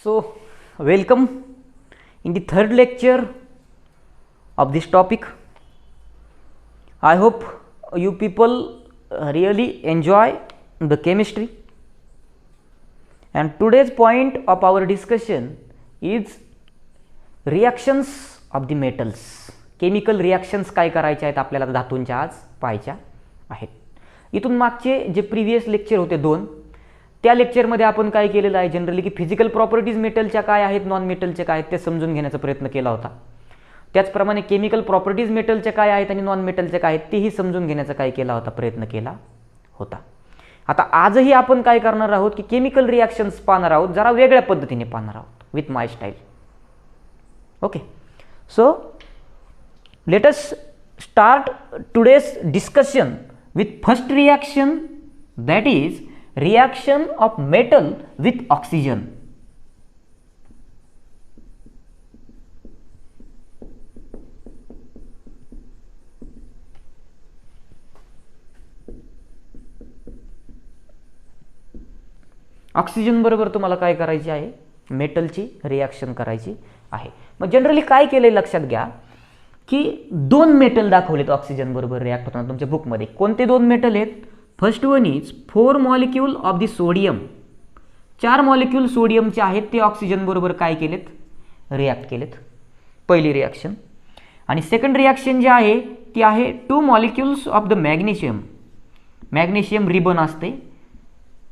So, welcome in the third lecture of this topic. I hope you people really enjoy the chemistry, and today's point of our discussion is reactions of the metals. Chemical reactions काय करायचे आहेत आपल्याला धातूंच्या आज पाहायच्या आहेत. इथून मागचे जे प्रीवियस लेक्चर होते दोन, त्या लेक्चरमध्ये आपण काय केलेलं आहे जनरली की फिजिकल प्रॉपर्टीज मेटलच्या काय आहेत, नॉन मेटलचे काय आहेत ते समजून घेण्याचा प्रयत्न केला होता. त्याचप्रमाणे केमिकल प्रॉपर्टीज मेटलचे काय आहेत आणि नॉन मेटलचे काय आहेत तेही समजून घेण्याचा काय केला होता, प्रयत्न केला होता. आता आजही आपण काय करणार आहोत की केमिकल रिॲक्शन्स पाहणार आहोत, जरा वेगळ्या पद्धतीने पाहणार आहोत with my style. Okay, so let us start today's discussion with first reaction, that is reaction of metal with oxygen. Oxygen बरोबर तुम्हाला काय करायची आहे, मेटलची रिॲक्शन करायची आहे. मग जनरली काय केलंय लक्षात घ्या की दोन मेटल दाखवलेत ऑक्सिजन बरोबर रिॲक्ट होताना तुमच्या बुकमध्ये. कोणते दोन मेटल आहेत? First one is 4 molecule of the sodium. 4 molecule सोडियमचे आहेत ते ऑक्सिजन बरोबर काय केलेत, रिॲक्ट केलेत, पहिली रिॲक्शन. आणि सेकंड रिॲक्शन जी आहे ती आहे 2 molecules of the magnesium. Magnesium ribbon असते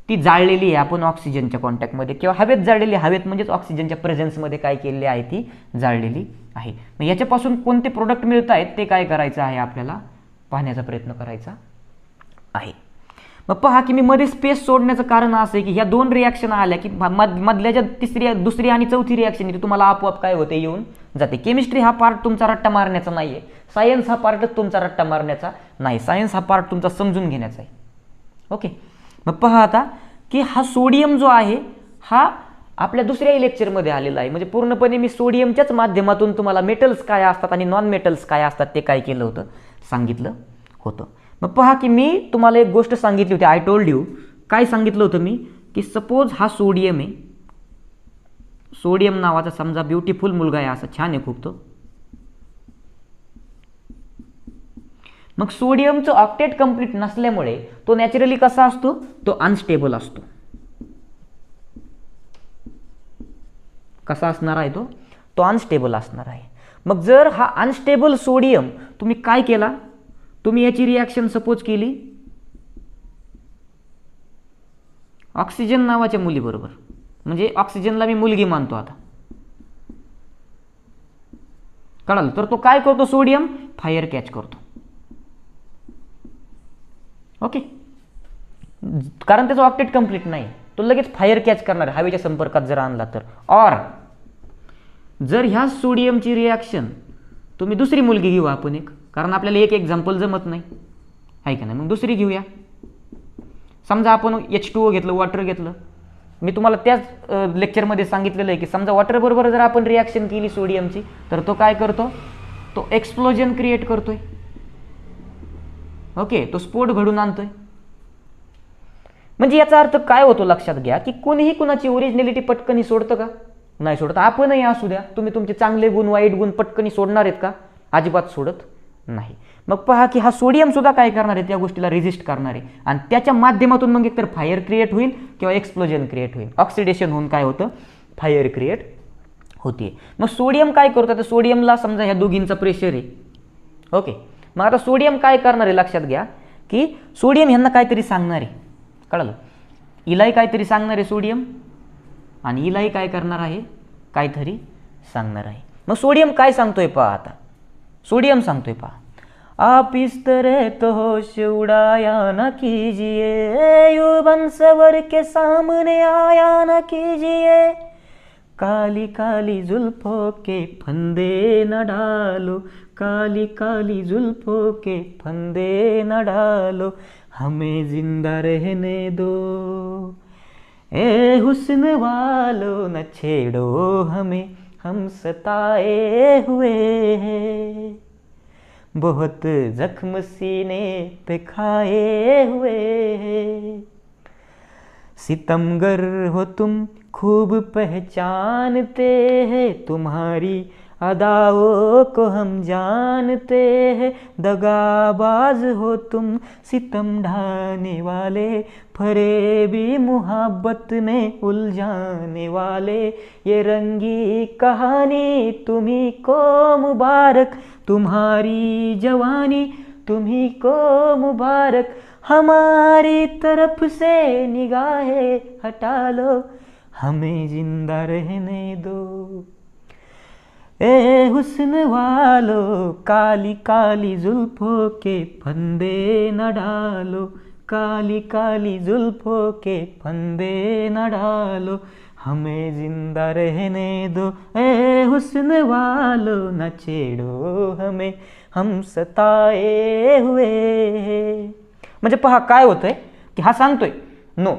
ती जाळलेली आहे आपण ऑक्सिजनच्या कॉन्टॅक्टमध्ये किंवा हवेत जाळलेली, हवेत म्हणजेच ऑक्सिजनच्या प्रेझेन्समध्ये काय केलेली आहे, ती जाळलेली आहे. मग याच्यापासून कोणते प्रोडक्ट मिळत आहेत ते काय करायचं आहे, आपल्याला पाहण्याचा प्रयत्न करायचा आहे. मग पहा की मी मध्ये स्पेस सोडण्याचं कारण असं आहे की ह्या दोन रिॲक्शन आल्या की मधल्या ज्या दुसरी आणि चौथी रिॲक्शन ती तुम्हाला आपोआप काय होते, येऊन जाते. केमिस्ट्री हा पार्ट तुमचा रट्टा मारण्याचा नाही आहे, सायन्स हा पार्टच तुमचा रट्टा मारण्याचा नाही, सायन्स हा पार्ट तुमचा समजून घेण्याचा आहे. ओके, मग पहा आता की हा सोडियम जो आहे हा आपल्या दुसऱ्याही लेक्चरमध्ये आलेला आहे. म्हणजे पूर्णपणे मी सोडियमच्याच माध्यमातून तुम्हाला मेटल्स काय असतात आणि नॉन मेटल्स काय असतात ते काय केलं होतं, सांगितलं होतं. मग पहा की मी तुम्हाला एक गोष्ट सांगितली होती, आय टोल्ड यू. काय सांगितलं होतं मी की सपोज हा सोडियम आहे, सोडियम नावाचा समजा ब्युटिफुल मुलगा आहे, असा छान आहे खूप तो. मग सोडियमचं ऑक्टेट कंप्लीट नसल्यामुळे तो नॅचरली कसा असतो, तो अनस्टेबल असतो. कसा असणार आहे तो अनस्टेबल असणार आहे. मग जर हा अनस्टेबल सोडियम तुम्ही काय केला, तुम्ही याची रिॲक्शन सपोज केली ऑक्सिजन नावाच्या मुलीबरोबर, म्हणजे ऑक्सिजनला मी मुलगी मानतो आता, कळालं, तर तो काय करतो, सोडियम फायर कॅच करतो. ओके, कारण त्याचं ऑक्टेट कंप्लीट नाही, तो लगेच फायर कॅच करणार हवेच्या संपर्कात जर आणला तर. और जर ह्या सोडियमची रिॲक्शन तुम्ही दुसरी मुलगी घेऊ आपण एक, कारण आपल्याला एक एक्झाम्पल जमत नाही आहे का नाही, मग दुसरी घेऊया. समजा आपण H2O घेतलं, वॉटर घेतलं. मी तुम्हाला त्याच लेक्चरमध्ये सांगितलेलं आहे की समजा वॉटर बरोबर जर आपण रिॲक्शन केली सोडियमची तर तो काय करतो, तो एक्सप्लोजन क्रिएट करतोय. ओके, तो स्फोट घडून आणतोय. म्हणजे याचा अर्थ काय होतो लक्षात घ्या की कोणीही कुणाची ओरिजिनॅलिटी पटकनी सोडतं का, नाही सोडत. आपणही असू द्या, तुम्ही तुमचे चांगले गुण वाईट गुण पटकनी सोडणार आहेत का, अजिबात सोडत नाही. मग पहा की हा सोडियम सुद्धा काय करणार आहे, त्या गोष्टीला रेजिस्ट करणार आहे आणि त्याच्या माध्यमातून मग एकतर फायर क्रिएट होईल किंवा एक्सप्लोजन क्रिएट होईल. ऑक्सिडेशन होऊन काय होतं, फायर क्रिएट होते. मग सोडियम काय करतो, तर सोडियमला समजा ह्या दोघींचा प्रेशर आहे. ओके, मग आता सोडियम काय करणार आहे, लक्षात घ्या की सोडियम ह्यांना काहीतरी सांगणार आहे, कळलं, इलाही काहीतरी सांगणार आहे सोडियम, आणि इलाही काय करणार आहे, काहीतरी सांगणार आहे. मग सोडियम काय सांगतोय पहा, आता सोडियम सांगतोय पहा, आप इस तरह तो होश उड़ाया न कीजिए, यूं सवर के सामने आया न कीजिए, काली काली जुल्फों के फंदे न डालो, काली काली जुल्फों के फंदे न डालो, हमें जिंदा रहने दो, ए हुस्न वालों न छेड़ो हमें, हम सताए हुए हैं, बहुत जख्म सीने पे खाए हुए हैं. सितमगर हो तुम खूब पहचानते हैं, तुम्हारी अदाओं को हम जानते हैं, दगाबाज हो तुम सितम ढाने वाले, फरेबी मुहब्बत में उलझाने वाले, ये रंगी कहानी तुम्ही को मुबारक, तुम्हारी जवानी तुम्ही को मुबारक, हमारी तरफ से निगाहें हटा लो, हमें जिंदा रहने दो। ए हुस्न वालो काली काली जुल्फों के फंदे न डालो, काली काली जुल्फों के फंदे न डालो, हमें जिंदा रहने दो। ए हुस्न वालो न छेडो हमें, हम सताए हुए। म्हणजे पहा काय होतंय की हा सांगतोय नो,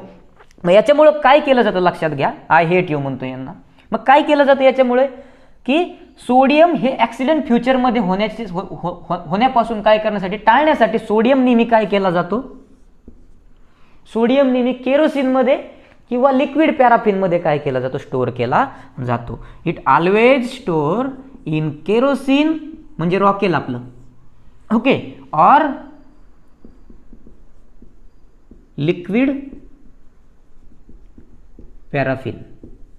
मग याच्यामुळं काय केलं जातं लक्षात घ्या, आय हेट यू म्हणतो यांना। मग काय केलं जातं याच्यामुळे की सोडियम हे ॲक्सिडेंट फ्युचरमध्ये होण्यापासून काय करण्यासाठी, टाळण्यासाठी सोडियम नेहमी काय केला जातो, सोडियम नेहमी केरोसिनमध्ये किंवा लिक्विड पॅराफिनमध्ये काय केला जातो, स्टोअर केला जातो। It always store in kerosene म्हणजे रॉकेल आपलं, ओके, ऑर लिक्विड पॅराफिन।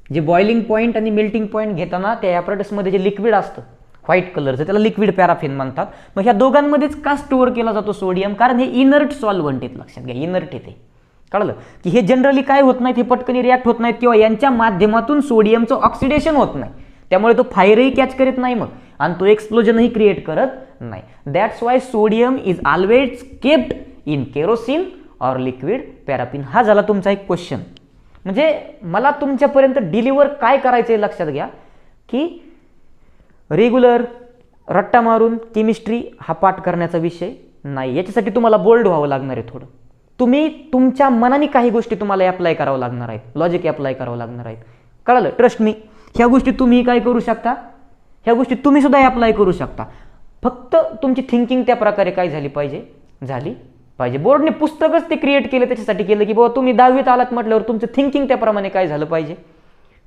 जे बॉइलिंग पॉईंट आणि मेल्टिंग पॉईंट घेताना त्या ॲपरेटसमध्ये जे लिक्विड असतं व्हाईट कलरचं त्याला लिक्विड पॅराफिन म्हणतात। मग ह्या दोघांमध्येच का स्टोअर केला जातो सोडियम, कारण हे इनर्ट सॉल्व्हंट आहेत, लक्षात घ्या इनर्ट येते, कळलं की हे जनरली काय होत नाहीत, हे पटकन रिॲक्ट होत नाहीत किंवा यांच्या माध्यमातून सोडियमचं ऑक्सिडेशन होत नाही, त्यामुळे तो फायरही कॅच करत नाही मग आणि तो एक्सप्लोजनही क्रिएट करत नाही। That's why sodium is always kept in kerosene or liquid paraffin. हा झाला तुमचा एक क्वेश्चन। म्हणजे मला तुमच्यापर्यंत डिलिव्हर काय करायचं आहे लक्षात घ्या की रेग्युलर रट्टा मारून केमिस्ट्री हा पाठ करण्याचा विषय नाही, याच्यासाठी तुम्हाला बोल्ड व्हावं लागणार आहे थोडं। तुम्ही तुमच्या मनाने काही गोष्टी तुम्हाला अप्लाय करावं लागणार आहेत, लॉजिक अप्लाय करावं लागणार आहेत, कळलं, ट्रस्ट मी। ह्या गोष्टी तुम्ही काय करू शकता, ह्या गोष्टी तुम्ही सुद्धा अप्लाय करू शकता, फक्त तुमची थिंकिंग त्या प्रकारे काय झाली पाहिजे। बोर्डने पुस्तकच ते क्रिएट केलं त्याच्यासाठी केलं की बाबा तुम्ही 10वीत आलात म्हटल्यावर तुमचं थिंकिंग त्याप्रमाणे काय झालं पाहिजे,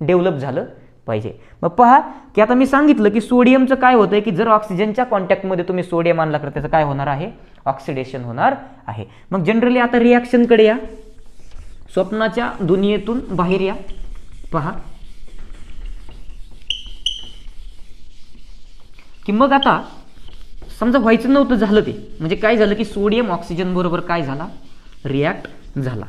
डेव्हलप झालं पाहिजे। मग पहा की आता मी सांगितलं की सोडियमचं काय होतंय की जर ऑक्सिजनच्या कॉन्टॅक्टमध्ये तुम्ही सोडियम आणला तर त्याचं काय होणार आहे, ऑक्सिडेशन होणार आहे। मग जनरली आता रिॲक्शनकडे या, स्वप्नाच्या दुनियेतून बाहेर या, पहा की मग आता समजा व्हायचं नव्हतं, झालं ते, म्हणजे काय झालं की सोडियम ऑक्सिजन बरोबर काय झाला, रिॲक्ट झाला,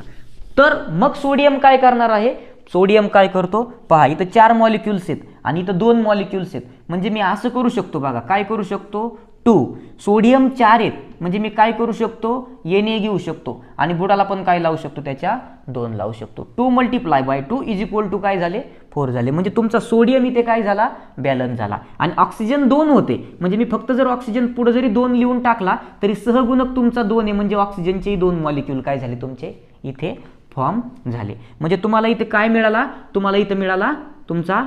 तर मग सोडियम काय करणार आहे, सोडियम काय करतो पहा, इथं 4 मॉलिक्युल्स आहेत आणि इथं 2 मॉलिक्युल्स आहेत, म्हणजे मी असं करू शकतो बघा, काय करू शकतो 2, सोडियम 4 आहेत म्हणजे मी काय करू शकतो Na घेऊ शकतो आणि बुडाला पण काय लावू शकतो, त्याच्या 2 लावू शकतो। 2 × 2 इज इक्वल टू काय झाले, 4 झाले, म्हणजे तुमचा सोडियम इथे काय झाला, बॅलन्स झाला। आणि ऑक्सिजन 2 होते, म्हणजे मी फक्त जर ऑक्सिजन पुढे जरी 2 लिहून टाकला तरी सहगुणक तुमचा 2 आहे, म्हणजे ऑक्सिजनचे 2 मॉलिक्यूल काय झाले तुमचे इथे फॉर्म झाले। म्हणजे तुम्हाला इथे काय मिळाला, तुम्हाला इथे मिळाला तुमचा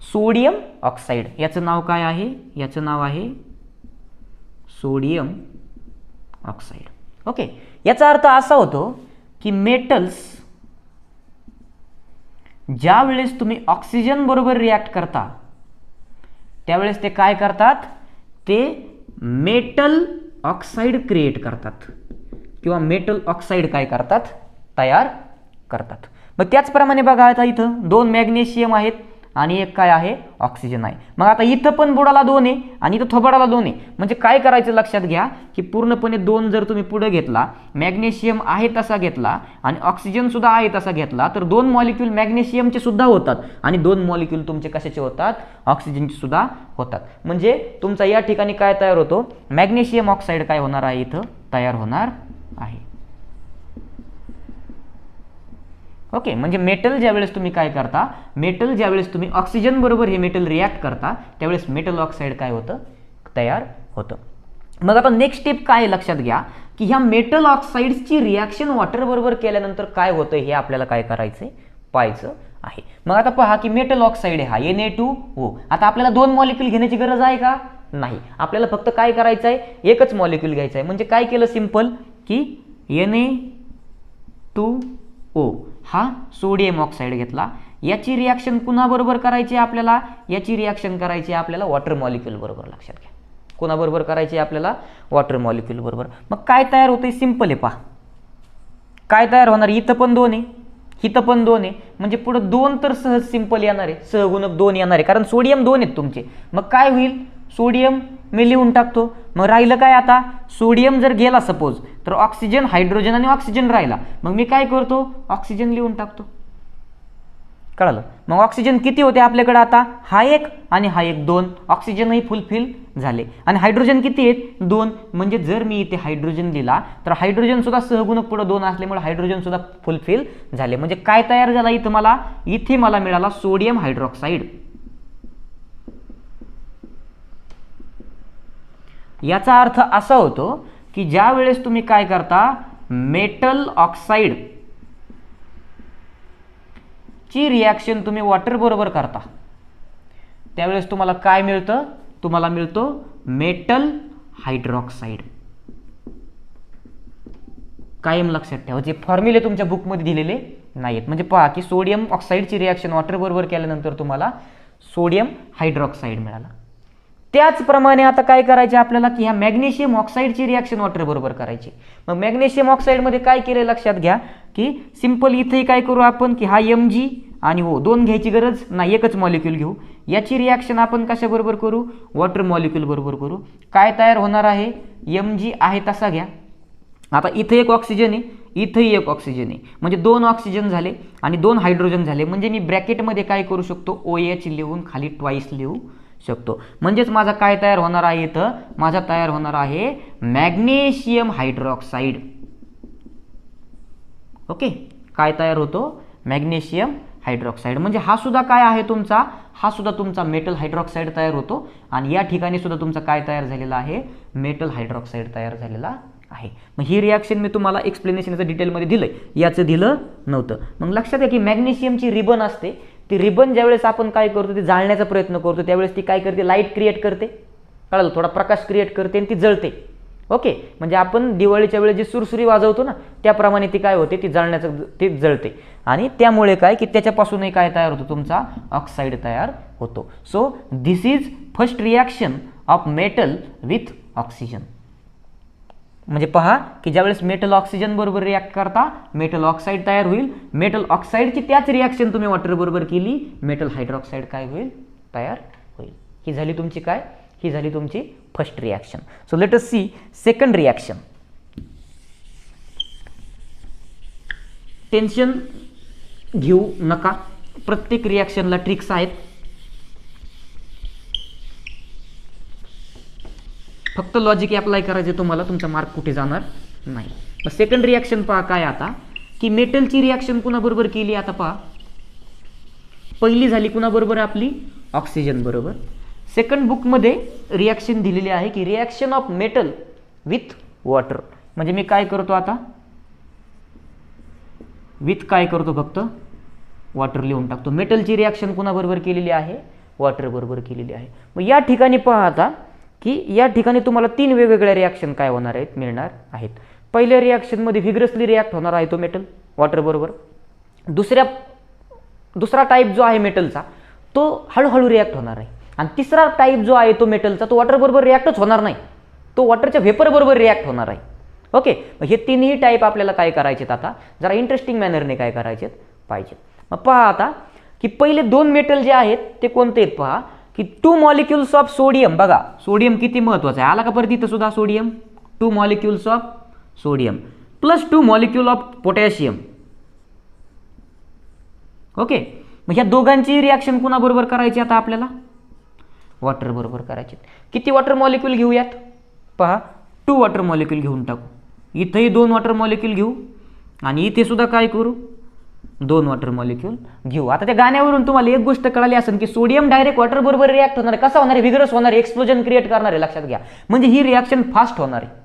सोडियम ऑक्साईड, याचं नाव काय आहे, याचं नाव आहे सोडियम ऑक्साईड, ओके। याचा अर्थ असा होतो की मेटल्स ज्या वेळेस तुम्ही ऑक्सिजन बरोबर रिॲक्ट करता त्यावेळेस ते काय करतात, ते मेटल ऑक्साईड क्रिएट करतात किंवा मेटल ऑक्साईड काय करतात, तयार करतात। मग त्याचप्रमाणे बघा आता इथं 2 मॅग्नेशियम आहेत आणि एक काय आहे, ऑक्सिजन आहे। मग आता इथं पण बुडाला 2 आहे आणि इथं थोबाडाला 2 आहे, म्हणजे काय करायचं लक्षात घ्या की पूर्णपणे 2 जर तुम्ही पुढे घेतला, मॅग्नेशियम आहे तसा घेतला आणि ऑक्सिजन सुद्धा आहे तसा घेतला, तर 2 मॉलिक्यूल मॅग्नेशियमचे सुद्धा होतात आणि 2 मॉलिक्यूल तुमचे कशाचे होतात, ऑक्सिजनचे सुद्धा होतात। म्हणजे तुमचा या ठिकाणी काय तयार होतो, मॅग्नेशियम ऑक्साईड काय होणार आहे, इथं तयार होणार आहे, ओके। म्हणजे मेटल ज्यावेळेस तुम्ही काय करता, मेटल ज्यावेळेस तुम्ही ऑक्सिजन बरोबर हे मेटल रिॲक्ट करता त्यावेळेस मेटल ऑक्साईड काय होतं, तयार होतं। मग आता नेक्स्ट स्टेप काय लक्षात घ्या की ह्या मेटल ऑक्साईड्सची रिॲक्शन वॉटर बरोबर केल्यानंतर काय होतं हे आपल्याला काय करायचंय, पाहायचं आहे। मग आता पहा की मेटल ऑक्साईड हा Na2O, आता आपल्याला 2 मॉलिक्यूल घेण्याची गरज आहे का, नाही, आपल्याला फक्त काय करायचं आहे, एकच मॉलिक्यूल घ्यायचा आहे। म्हणजे काय केलं सिंपल की Na2O हा सोडियम ऑक्साईड घेतला, याची रिॲक्शन कुणाबरोबर करायची आपल्याला, याची रिॲक्शन करायची आपल्याला वॉटर मॉलिक्यूल बरोबर. लक्षात घ्या, कोणाबरोबर करायची आपल्याला, वॉटर मॉलिक्यूल बरोबर. मग काय तयार होते, सिंपल आहे पहा. काय तयार होणार, इथं पण 2 आहे, इथं पण 2 आहे, म्हणजे पुढं 2 तर सहज सिंपल येणार आहे, सहगुणक 2 येणार आहे, कारण सोडियम 2 आहेत तुमचे. मग काय होईल, सोडियम मी लिहून टाकतो. मग राहिलं काय आता, सोडियम जर गेला सपोज तर ऑक्सिजन, हायड्रोजन आणि ऑक्सिजन राहिला. मग मी काय करतो, ऑक्सिजन लिहून टाकतो. कळलं. मग ऑक्सिजन किती होते आपल्याकडे आता, हा एक आणि हा एक, 2. ऑक्सिजनही फुलफिल झाले. आणि हायड्रोजन किती आहेत, 2. म्हणजे जर मी इथे हायड्रोजन दिला तर हायड्रोजन सुद्धा सहगुणक पुढे 2 असल्यामुळे हायड्रोजन सुद्धा फुलफिल झाले. म्हणजे काय तयार झाला इथं मला, इथे मला मिळाला सोडियम हायड्रॉक्साईड. याचा अर्थ असा होतो की ज्या वेळेस तुम्ही काय करता, मेटल ऑक्साईड ची रिॲक्शन तुम्ही वॉटर बरोबर करता, त्यावेळेस तुम्हाला काय मिळतं, तुम्हाला मिळतो मेटल हायड्रॉक्साईड. कायम लक्षात ठेवा, जे फॉर्म्युले तुमच्या बुकमध्ये दिलेले नाहीत. म्हणजे पहा की सोडियम ऑक्साईडची रिॲक्शन वॉटर बरोबर केल्यानंतर तुम्हाला सोडियम हायड्रॉक्साईड मिळाला. त्याचप्रमाणे आता काय करायचे आपल्याला की ह्या मॅग्नेशियम ऑक्साईडची रिॲक्शन वॉटर बरोबर करायची. मग मॅग्नेशियम ऑक्साईडमध्ये काय केलं लक्षात घ्या की सिंपल इथे काय करू आपण की हा Mg आणि O 2 घ्यायची गरज नाही, एकच मॉलिक्यूल घेऊ. याची रिॲक्शन आपण कशाबरोबर करू, वॉटर मॉलिक्यूल बरोबर करू. काय तयार होणार आहे, Mg आहे तसा घ्या. आता इथे एक ऑक्सिजन आहे, इथेही एक ऑक्सिजन आहे, म्हणजे 2 ऑक्सिजन झाले आणि 2 हायड्रोजन झाले. म्हणजे मी ब्रॅकेटमध्ये काय करू शकतो, OH लिहून खाली ट्वाईस लिहू शकतो. म्हणजेच माझा काय तयार होणार आहे, इथं माझा तयार होणार आहे मॅग्नेशियम हायड्रॉक्साईड. ओके, काय तयार होतो, मॅग्नेशियम हायड्रॉक्साईड. म्हणजे हा सुद्धा काय आहे तुमचा, हा सुद्धा तुमचा मेटल हायड्रॉक्साईड तयार होतो. आणि या ठिकाणी सुद्धा तुमचा काय तयार झालेला आहे, मेटल हायड्रॉक्साईड तयार झालेला आहे. मग ही रिॲक्शन मी तुम्हाला एक्सप्लेनेशनचं डिटेलमध्ये दिलंय, याचं दिलं नव्हतं. मग लक्षात घ्या की मॅग्नेशियमची रिबन असते, ती रिबन ज्यावेळेस आपण काय करतो, ती जाळण्याचा प्रयत्न करतो, त्यावेळेस ती काय करते, लाईट क्रिएट करते. कळलं, थोडा प्रकाश क्रिएट करते आणि ती जळते. ओके, म्हणजे आपण दिवाळीच्या वेळेस जी सुरसुरी वाजवतो ना, त्याप्रमाणे ती काय होते, ती जाळण्याचं ती जळते. आणि त्यामुळे काय की त्याच्यापासूनही काय तयार होतो, तुमचा ऑक्साईड तयार होतो. So this is first reaction of metal with oxygen. म्हणजे पहा की ज्यावेळेस मेटल ऑक्सिजन बरोबर रिॲक्ट करता, मेटल ऑक्साईड तयार होईल. मेटल ऑक्साईडची त्याच रिॲक्शन तुम्ही वॉटर बरोबर केली, मेटल हायड्रॉक्साईड काय होईल, तयार होईल. ही झाली तुमची काय, ही झाली तुमची first reaction. So let us see second reaction. Tension घेऊ नका, प्रत्येक रिॲक्शनला ट्रिक्स आहेत. फक्त लॉजिक अप्लाय करायचे तुम्हाला, तुमचा मार्क कुठे जाणार नाही. मग सेकंड रिॲक्शन पहा काय आता की मेटलची रिॲक्शन कुणाबरोबर केली, आता पहा पहिली झाली कुणाबरोबर, आपली ऑक्सिजन बरोबर. सेकंड बुकमध्ये रिॲक्शन दिलेली आहे की reaction of metal with water. म्हणजे मी काय करतो आता, विथ काय करतो, फक्त वॉटर लिहून टाकतो. मेटलची रिॲक्शन कुणाबरोबर केलेली आहे, वॉटर बरोबर केलेली आहे. मग या ठिकाणी पहा आता की या ठिकाणी तुम्हाला 3 वेगवेगळ्या रिॲक्शन काय होणार आहेत, मिळणार आहेत. पहिल्या रिॲक्शनमध्ये व्हिग्रसली रिॲक्ट होणार आहे तो मेटल वॉटर बरोबर. दुसरा टाईप जो आहे मेटलचा तो हळूहळू रिॲक्ट होणार आहे. आणि तिसरा टाईप जो आहे तो मेटलचा, तो वॉटर बरोबर रिॲक्टच होणार नाही, तो वॉटरच्या व्हेपर बरोबर रिॲक्ट होणार आहे. ओके, मग हे तिन्ही टाईप आपल्याला काय करायचेत, आता जरा इंटरेस्टिंग मॅनरने काय करायचेत पाहिजे. मग पहा आता की पहिले 2 मेटल जे आहेत ते कोणते आहेत, पहा की 2 मॉलिक्युल्स ऑफ सोडियम. बघा सोडियम किती महत्वाचं आहे, आला का परत इथं सुद्धा sodium. 2 molecules of sodium plus 2 molecule of potassium. Okay, मग ह्या दोघांची रिॲक्शन कुणाबरोबर करायची आता आपल्याला, वॉटर बरोबर करायची. किती वॉटर मॉलिक्यूल घेऊयात, पहा 2 वॉटर मॉलिक्यूल घेऊन टाकू. इथेही 2 वॉटर मॉलिक्यूल घेऊ आणि इथे सुद्धा काय करू, 2 वॉटर मॉलिक्यूल घेऊ. आता त्या गाण्यावरून तुम्हाला एक गोष्ट कळाली असेल की सोडियम डायरेक्ट वॉटर बरोबर रिॲक्ट होणार आहे. कसा होणार आहे, व्हिग्रस होणार आहे, एक्सप्लोजन क्रिएट करणार आहे. लक्षात घ्या, म्हणजे ही रिॲक्शन फास्ट होणार आहे.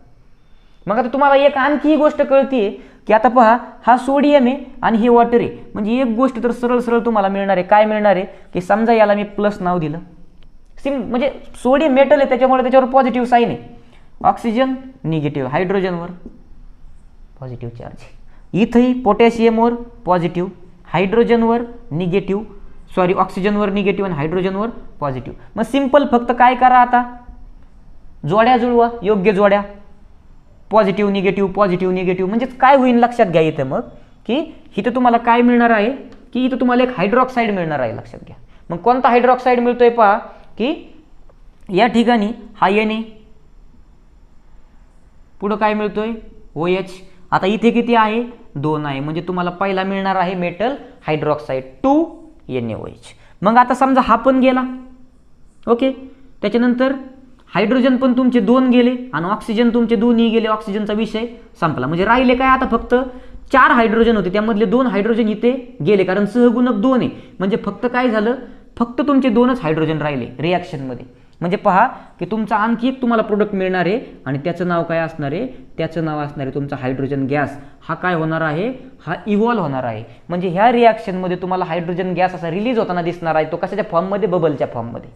मग आता तुम्हाला एक आणखी ही गोष्ट कळतीये की आता पहा हा सोडियम आहे आणि हे वॉटर आहे. म्हणजे एक गोष्ट तर सरळ सरळ तुम्हाला मिळणार आहे. काय मिळणार आहे की समजा याला मी प्लस नाव दिलं, म्हणजे सोडियम मेटल आहे त्याच्यामुळे त्याच्यावर पॉझिटिव्ह साईन आहे. ऑक्सिजन निगेटिव्ह, हायड्रोजनवर पॉझिटिव्ह चार्ज. इथंही पोटॅशियमवर पॉझिटिव्ह, हायड्रोजनवर निगेटिव्ह, सॉरी ऑक्सिजनवर निगेटिव्ह आणि हायड्रोजनवर पॉझिटिव्ह. मग सिंपल फक्त काय करा आता, जोड्या जुळवा, योग्य जोड्या, पॉझिटिव्ह निगेटिव्ह पॉझिटिव्ह निगेटिव्ह. म्हणजे काय होईल लक्षात घ्या इथं मग, की इथं तुम्हाला काय मिळणार आहे, की इथं तुम्हाला एक हायड्रॉक्साईड मिळणार आहे. लक्षात घ्या. मग कोणता हायड्रॉक्साईड मिळतोय पहा, की या ठिकाणी हा Na, पुढं काय मिळतोय OH. आता इथे किती आहे 2 आहे, म्हणजे तुम्हाला पहिला मिळणार आहे मेटल हायड्रॉक्साईड 2NaOH. मग आता समजा हा पण गेला, ओके. त्याच्यानंतर हायड्रोजन पण तुमचे 2 गेले आणि ऑक्सिजन तुमचे 2ही गेले. ऑक्सिजनचा विषय संपला. म्हणजे राहिले काय आता फक्त 4 हायड्रोजन होते, त्यामधले 2 हायड्रोजन इथे गेले, कारण सहगुणक 2 आहे. म्हणजे फक्त काय झालं, फक्त तुमचे 2च हायड्रोजन राहिले रिॲक्शनमध्ये. म्हणजे पहा की तुमचा आणखी एक तुम्हाला प्रोडक्ट मिळणार आहे आणि त्याचं नाव काय असणार आहे, त्याचं नाव असणार आहे तुमचा हायड्रोजन गॅस. हा काय होणार आहे, हा इव्हॉल्व होणार आहे. म्हणजे ह्या रिॲक्शनमध्ये तुम्हाला हायड्रोजन गॅस असा रिलीज होताना दिसणार आहे. तो कशाच्या फॉर्ममध्ये, बबलच्या फॉर्ममध्ये.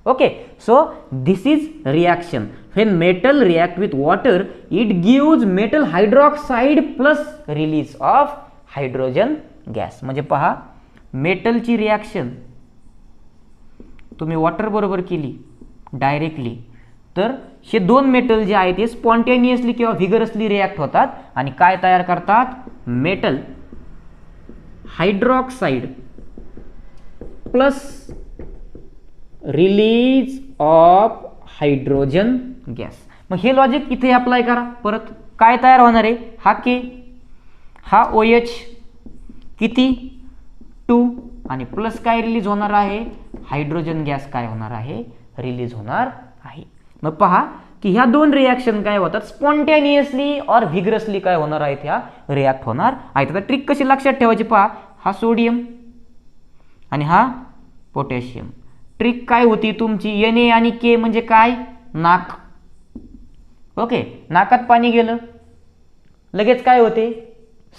Okay. So this is reaction. When metal react with water it gives metal hydroxide plus release of hydrogen gas. म्हणजे पहा, मेटलची रिॲक्शन तुम्ही वॉटर बरोबर केली डायरेक्टली, तर हे 2 मेटल जे आहेत ते स्पॉन्टेनियसली किंवा व्हिगरसली रिॲक्ट होतात आणि काय तयार करतात, metal hydroxide plus release of hydrogen gas. मग हे लॉजिक इथे अप्लाय करा. परत काय तयार होणार आहे, हा K, हा OH, किती 2 आणि प्लस काय रिलीज होणार आहे, हायड्रोजन गॅस काय होणार आहे, रिलीज होणार आहे. मग पहा की ह्या 2 रिॲक्शन काय होतात, स्पॉन्टेनियसली और व्हिगरसली काय होणार आहेत, ह्या रिॲक्ट होणार आहेत. आता ट्रिक कशी लक्षात ठेवायची पहा, हा सोडियम आणि हा पोटॅशियम. ट्रिक काय होती तुमची, Na आणि K म्हणजे काय, नाक. ओके. नाकात पाणी गेलं लगेच काय होते,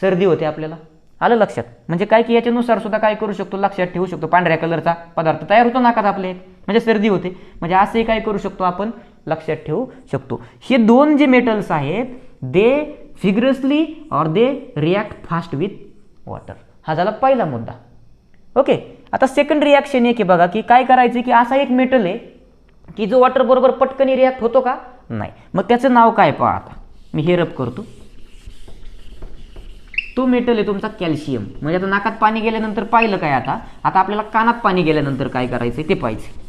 सर्दी होते आपल्याला. आलं लक्षात. म्हणजे काय की याच्यानुसार सुद्धा काय करू शकतो, लक्षात ठेवू शकतो. पांढऱ्या कलरचा पदार्थ तयार होतो नाकात आपले, म्हणजे सर्दी होते. म्हणजे असे काय करू शकतो आपण, लक्षात ठेवू शकतो. हे 2 जे मेटल्स आहेत दे व्हिगरसली और दे रिॲक्ट फास्ट विथ वॉटर. हा झाला पहिला मुद्दा. ओके. आता सेकंड रिॲक्शन एक आहे बघा, की काय करायचं, की असा एक मेटल आहे की जो वॉटर बरोबर पटकन रिॲक्ट होतो का, नाही. मग त्याचं नाव काय पहा. आता मी हे रब करतो. तो मेटल आहे तुमचा कॅल्शियम. म्हणजे आता नाकात पाणी गेल्यानंतर पाहिलं काय, आता आपल्याला कानात पाणी गेल्यानंतर काय करायचं ते पाहिजे.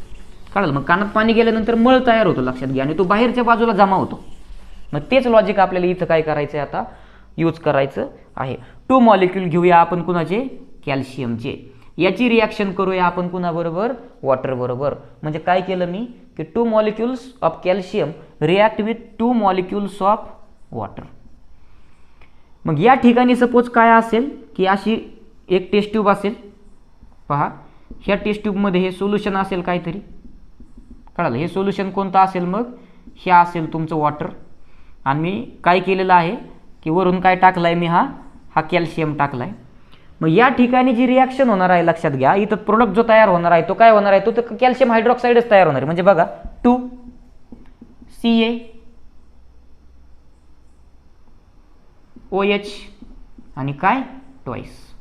कळलं. मग कानात पाणी गेल्यानंतर मळ तयार होतो, लक्षात घ्या, आणि तो बाहेरच्या बाजूला जमा होतो. मग तेच लॉजिक आपल्याला इथं काय करायचं आहे, आता यूज करायचं आहे. 2 मॉलिक्यूल घेऊया आपण कुणाचे, कॅल्शियमचे. याची रिॲक्शन करूया आपण कुणाबरोबर, वॉटर बरोबर. म्हणजे काय केलं मी, की 2 molecules of calcium react with 2 molecules of water. मग या ठिकाणी सपोज काय असेल, की अशी एक टेस्ट ट्यूब असेल. पहा, ह्या टेस्ट ट्यूबमध्ये हे सोल्युशन असेल काहीतरी. कळालं. हे सोल्युशन कोणतं असेल, मग हे असेल तुमचं वॉटर. आणि मी काय केलेलं आहे, की वरून काय टाकलं आहे मी, हा कॅल्शियम टाकला आहे. मग या ठिकाणी जी रिॲक्शन होणार आहे, लक्षात घ्या, इथं प्रोडक्ट जो तयार होणार आहे तो काय होणार आहे, तो तर कॅल्शियम हायड्रॉक्साईडच तयार होणार आहे. म्हणजे बघा 2CaOH आणि काय ट्वाइस.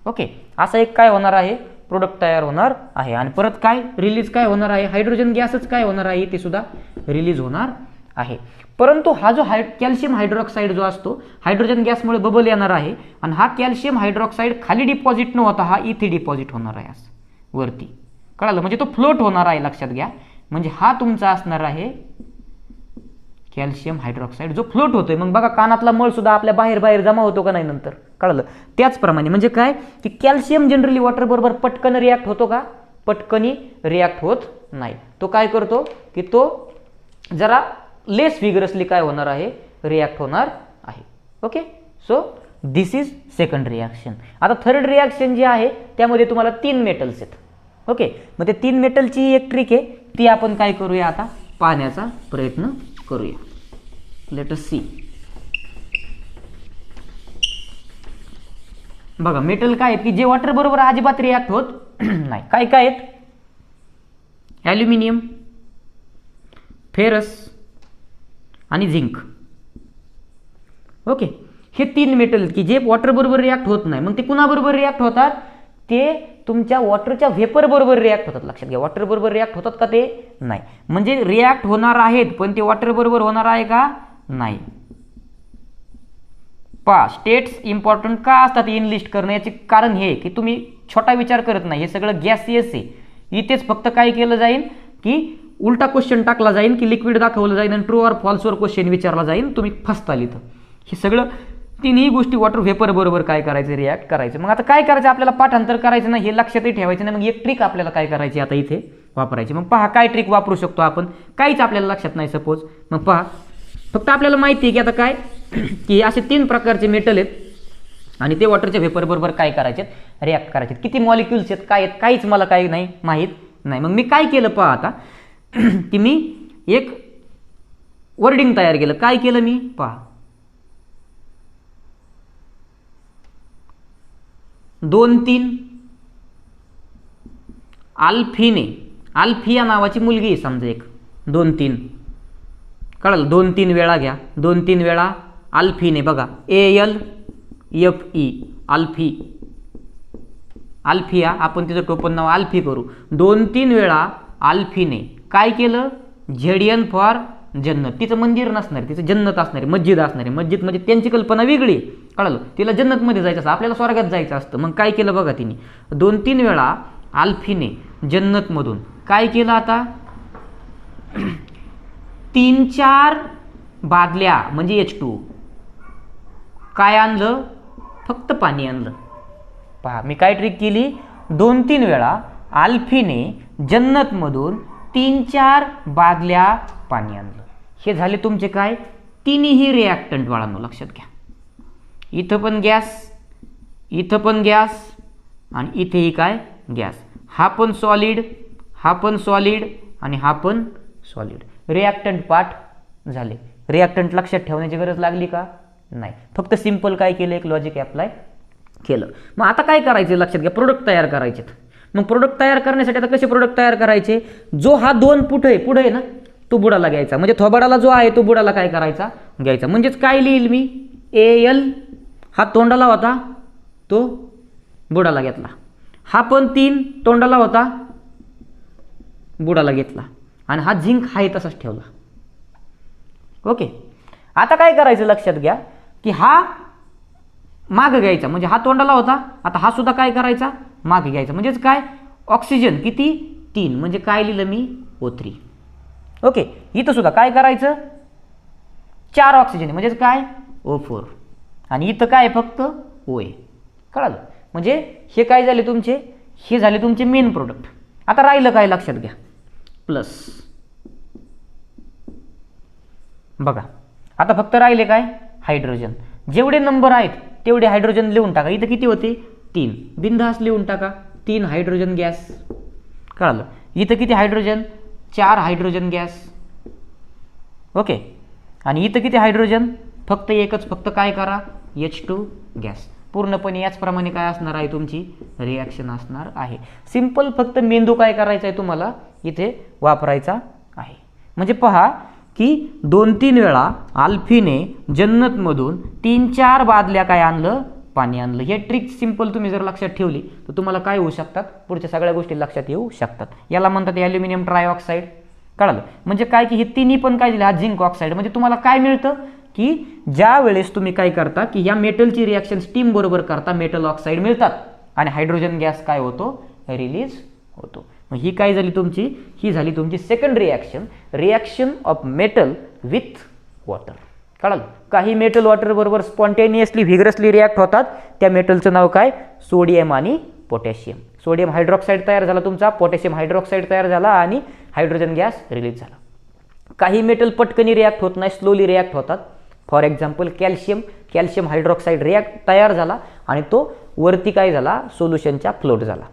ओके. असं एक काय होणार आहे, प्रोडक्ट तयार होणार आहे. आणि परत काय रिलीज काय होणार आहे, हायड्रोजन गॅसच काय होणार आहे, ते सुद्धा रिलीज होणार आहे. परंतु हा जो कॅल्शियम हायड्रॉक्साईड जो असतो, हायड्रोजन गॅसमुळे बबल येणार आहे आणि हा कॅल्शियम हायड्रॉक्साईड खाली डिपॉझिट न होता हा इथे डिपॉझिट होणार आहे असं वरती. कळालं. म्हणजे तो फ्लोट होणार आहे, लक्षात घ्या. म्हणजे हा तुमचा असणार आहे कॅल्शियम हायड्रॉक्साईड जो फ्लोट होतोय. मग बघा कानातला मळ सुद्धा आपल्या बाहेर जमा होतो का नाही नंतर. कळलं. त्याचप्रमाणे म्हणजे काय, की कॅल्शियम जनरली वॉटर बरोबर पटकन रिॲक्ट होतो का, पटकनी रिॲक्ट होत नाही. तो काय करतो, की तो जरा लेस व्हिगरसली काय होणार आहे, रिॲक्ट होणार आहे. Okay. So this is second reaction. आता थर्ड रिॲक्शन जी आहे त्यामध्ये तुम्हाला 3 मेटल्स आहेत. ओके. मग ते 3 मेटलची एक ट्रिक आहे, ती आपण काय करूया, आता पाहण्याचा प्रयत्न करूया. Let us see. बघा मेटल काय आहेत, की जे वॉटर बरोबर अजिबात रिॲक्ट होत नाही. काय काय आहेत, ॲल्युमिनियम, फेरस आणि झिंक. ओके, हे 3 मेटल की जे वॉटर बरोबर रिॲक्ट होत नाही, मग ते कुणाबरोबर रिॲक्ट होतात? ते तुमच्या वॉटरच्या व्हेपर बरोबर रिॲक्ट होतात. लक्षात घ्या, वॉटर बरोबर रिॲक्ट होतात का? ते नाही. म्हणजे रिॲक्ट होणार आहेत, पण ते वॉटर बरोबर होणार आहे का? नाही. पहा, स्टेट्स इम्पॉर्टंट का असतात इनलिस्ट करणं, याचे कारण हे की तुम्ही छोटा विचार करत नाही, हे सगळं गॅसियस आहे. इथेच फक्त काय केलं जाईल की उलटा क्वेश्चन टाकला जाईल की लिक्विड दाखवलं जाईल आणि ट्रू ऑर फॉल्सवर क्वेश्चन विचारला जाईल, तुम्ही फसताल इथं. हे सगळं तिन्ही गोष्टी वॉटर व्हेपर बरोबर काय करायचं? रिॲक्ट करायचं. मग आता काय करायचं? आपल्याला पाठांतर करायचं नाही, हे लक्षातही ठेवायचं नाही. मग एक ट्रिक आपल्याला काय करायची आता इथे वापरायची. मग पहा काय ट्रिक वापरू शकतो आपण, काहीच आपल्याला लक्षात नाही सपोज. मग पहा, फक्त आपल्याला माहिती आहे की आता काय की असे 3 प्रकारचे मेटल आहेत आणि ते वॉटरच्या व्हेपर बरोबर काय करायचे? रिॲक्ट करायचे. किती मॉलिक्युल्स आहेत, काय आहेत, काहीच मला काही नाही माहीत नाही. मग मी काय केलं पहा आता की मी एक वर्डिंग तयार केलं. काय केलं मी? पहा, 2-3 अल्फिने, अल्फिया नावाची मुलगी आहे समजा एक, 2-3 कळलं, 2-3 वेळा घ्या, 2-3 वेळा अल्फिने. बघा, ALFE, अल्फी, अल्फिया, आपण तिचं टोपण नाव अल्फी करू. 2-3 वेळा अल्फीने काय केलं? ZN फॉर जन्नत. तिचं मंदिर नसणार, तिचं जन्नत असणार, मस्जिद असणार. मस्जिद म्हणजे त्यांची कल्पना वेगळी, कळलं. तिला जन्नतमध्ये जायचं असतं, आपल्याला स्वर्गात जायचं असतं. मग काय केलं बघा तिने? 2-3 वेळा अल्फीने जन्नतमधून काय केलं? आता 3-4 बादल्या म्हणजे H2 काय आणलं? फक्त पाणी आणलं. पहा, मी काय ट्रिक केली? 2-3 वेळा अल्फीने जन्नतमधून 3-4 बादल्या पाणी आणलं. हे झाले तुमचे काय? तिन्ही रिॲक्टंट बाळांनो, लक्षात घ्या. इथं पण गॅस, इथं पण गॅस आणि इथेही काय? गॅस. हा पण सॉलिड, हा पण सॉलिड आणि हा पण सॉलिड. रिॲक्टंट पार्ट झाले. रिॲक्टंट लक्षात ठेवण्याची गरज लागली का? नाही. फक्त सिंपल काय केलं? एक लॉजिक अप्लाय केलं. मग आता काय करायचं? लक्षात घ्या, प्रोडक्ट तयार करायचे. मग प्रोडक्ट तयार करण्यासाठी आता कसे प्रोडक्ट तयार करायचे? जो हा 2 पुढे आहे ना, तो बुडाला घ्यायचा. म्हणजे थोबाडाला जो आहे तो बुडाला काय करायचा? घ्यायचा. म्हणजेच काय लिहिल मी? AL, हा तोंडाला होता तो बुडाला घेतला. हा पण 3 तोंडाला होता, बुडाला घेतला. आणि हा झिंक आहे तसाच ठेवला. ओके, आता काय करायचं? लक्षात घ्या की हा माग घ्यायचा, म्हणजे हा तोंडाला होता, आता हा सुद्धा काय करायचा? माग घ्यायचा. म्हणजेच काय? ऑक्सिजन किती? 3. म्हणजे काय लिहिलं मी? O3. ओके, इथं सुद्धा काय करायचं? 4 ऑक्सिजन म्हणजेच काय? O4. आणि इथं काय? फक्त OA. कळालं? म्हणजे हे काय झाले तुमचे? हे झाले तुमचे मेन प्रोडक्ट. आता राहिलं काय? लक्षात घ्या, प्लस. बघा, आता फक्त राहिले काय? हायड्रोजन. जेवढे नंबर आहेत तेवढे हायड्रोजन लिहून टाका. इथं किती होते? 3. बिनधास्त लिहून टाका, 3 हायड्रोजन गॅस. कळालं? इथं किती हायड्रोजन? 4 hydrogen gas. ओके, आणि इथं किती हायड्रोजन? फक्त एकच. फक्त काय करा? H2 gas. पूर्णपणे याचप्रमाणे काय असणार आहे? तुमची रिॲक्शन असणार आहे. सिंपल. फक्त मेंदू काय करायचा आहे तुम्हाला इथे वापरायचा आहे. म्हणजे पहा की 2-3 वेळा अल्फीने जन्नतमधून 3-4 बादल्या काय आणलं? पाणी आणलं. हे ट्रिक सिंपल तुम्ही जर लक्षात ठेवली तर तुम्हाला काय होऊ शकतात? पुढच्या सगळ्या गोष्टी लक्षात येऊ शकतात. याला म्हणतात ॲल्युमिनियम ट्रायऑक्साईड. कळालं? म्हणजे काय की हे तिन्ही पण काय दिले? हा झिंक ऑक्साईड. म्हणजे तुम्हाला काय मिळतं की ज्या वेळेस तुम्ही काय करता की या मेटलची रिॲक्शन स्टीम बरोबर करता, मेटल ऑक्साईड मिळतात आणि हायड्रोजन गॅस काय होतो? रिलीज होतो. मग ही काय झाली तुमची? ही झाली तुमची second reaction, reaction of metal with water. कळालं? काही मेटल वॉटर बरोबर स्पॉन्टेनियसली व्हिगरसली रिॲक्ट होतात. त्या मेटलचं नाव काय? सोडियम आणि पोटॅशियम. सोडियम हायड्रॉक्साईड तयार झाला तुमचा, पोटॅशियम हायड्रॉक्साईड तयार झाला आणि हायड्रोजन गॅस रिलीज झाला. काही मेटल पटकनी रिॲक्ट होत नाही, स्लोली रिॲक्ट होतात. For example calcium, calcium hydroxide react तयार झाला आणि तो वरती काय झाला? सोल्युशनच्या फ्लोट झाला.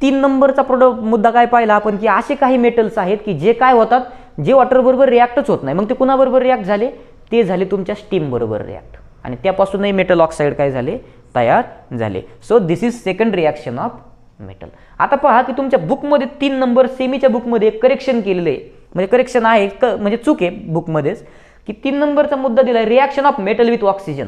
3 नंबरचा मुद्दा काय पाहिला आपण की असे काही मेटल्स आहेत की जे काय होतात? जे वॉटर बरोबर रिॲक्टच होत नाही. मग ते कुणाबरोबर रिॲक्ट झाले? ते झाले तुमच्या स्टीम बरोबर रिॲक्ट आणि त्यापासूनही मेटल ऑक्साईड काय झाले? तयार झाले. So this is second reaction of metal. आता पहा की तुमच्या बुकमध्ये 3 नंबर सेमीच्या बुकमध्ये करेक्शन केलेलं आहे. म्हणजे करेक्शन आहे म्हणजे चूक आहे बुकमध्येच की 3 नंबरचा मुद्दा दिलाय reaction of metal with oxygen.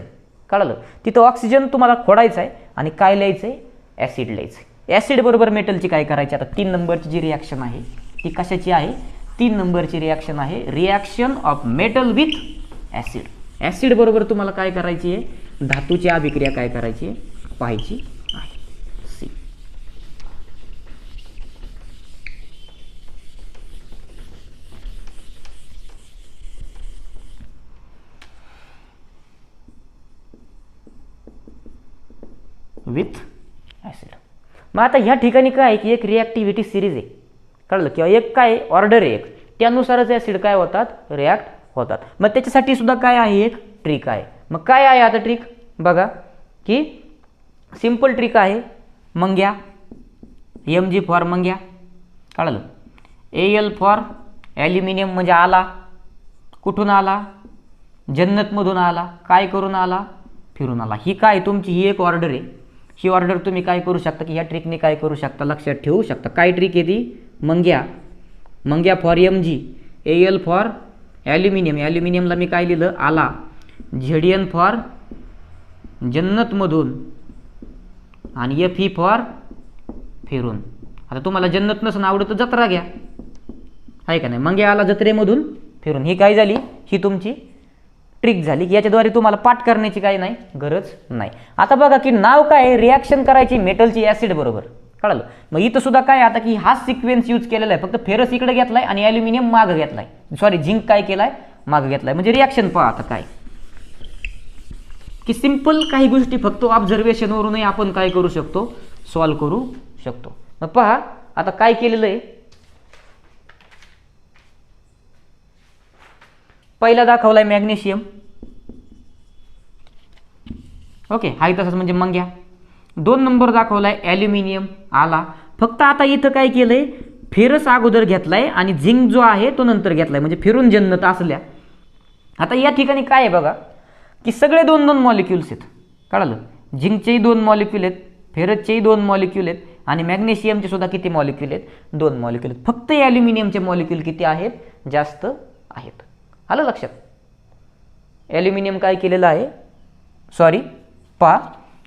कळलं, तिथं ऑक्सिजन तुम्हाला खोडायचं आहे आणि काय लिहायचं आहे, ॲसिड लिहायचं आहे. ॲसिड बरोबर मेटलची काय करायची, आता 3 नंबरची जी रिॲक्शन आहे ती कशाची आहे, 3 नंबरची रिॲक्शन आहे reaction of metal with acid. Acid बरोबर तुम्हाला काय करायची आहे, धातूची अभिक्रिया काय करायची आहे, पाहायची आहे. सी. With acid. मग आता ह्या ठिकाणी काय आहे की एक रिॲक्टिव्हिटी सिरीज आहे, कळलं, किंवा एक काय ऑर्डर आहे, एक त्यानुसारच ॲसिड काय होतात, रिॲक्ट होतात. मग त्याच्यासाठी सुद्धा काय आहे, एक ट्रिक आहे. मग काय आहे आता ट्रिक बघा, की सिंपल ट्रिक आहे. मंग्या, Mg फॉर मंग्या, कळलं, Al फॉर ॲल्युमिनियम म्हणजे आला, कुठून आला, जन्नतमधून आला, काय करून आला, फिरून आला. ही काय तुमची ही एक ऑर्डर आहे. ही ऑर्डर तुम्ही काय करू शकता की ह्या ट्रिकने काय करू शकता, लक्षात ठेवू शकता. काय ट्रिक आहे ती, मंग्या, मंग्या for Mg, Al for aluminium, ॲल्युमिनियमला मी काय लिहिलं, आला, Zn फॉर जन्नतमधून आणि Fe फॉर फिरून. आता तुम्हाला जन्नत नसून आवडतं जत्रा घ्या, आहे का नाही, मंग्या आला जत्रेमधून फिरून. ही काय झाली, ही तुमची ट्रिक झाली की याच्याद्वारे तुम्हाला पाठ करण्याची काही नाही गरज नाही. आता बघा की नाव काय, रिॲक्शन करायची मेटलची ॲसिड बरोबर, कळलं. मग इथं सुद्धा काय आता की हा सिक्वेन्स यूज केलेला आहे, फक्त फेरस इकडे घेतलाय आणि ॲल्युमिनियम मागं घेतलाय, सॉरी झिंक काय केलाय, मागं घेतलाय. म्हणजे रिॲक्शन पहा आता काय की सिंपल काही गोष्टी फक्त ऑब्झर्वेशनवरूनही आपण काय करू शकतो, सॉल्व्ह करू शकतो. मग पहा आता काय केलेलं आहे, पहिला दाखवलाय मॅग्नेशियम, ओके, हाय तसंच म्हणजे मंग्या. 2 नंबर दाखवलाय ॲल्युमिनियम आला. फक्त आता इथं काय केलंय, फेरस अगोदर घेतलाय आणि झिंक जो आहे तो नंतर घेतलाय, म्हणजे फिरून जन्नत असल्या. आता या ठिकाणी काय आहे बघा की सगळे 2-2 मॉलिक्युल्स आहेत, कळलं, झिंकचेही 2 मॉलिक्युल आहेत, फेरसचेही 2 मॉलिक्युल आहेत आणि मॅग्नेशियमचे सुद्धा किती मॉलिक्युल आहेत, 2 मॉलिक्युल आहेत. फक्त ॲल्युमिनियमचे मॉलिक्युल किती आहेत, जास्त आहेत. आलं लक्षात. ॲल्युमिनियम काय केलेलं आहे, सॉरी पहा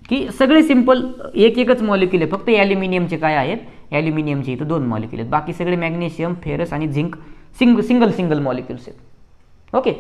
की सगळे सिंपल एक एकच मॉलिक्युल आहे, फक्त ॲल्युमिनियमचे काय आहेत, ॲल्युमिनियमचे इथं 2 मॉलिक्युल आहेत, बाकी सगळे मॅग्नेशियम, फेरस आणि झिंक सिंगल मॉलिक्युल्स आहेत. ओके,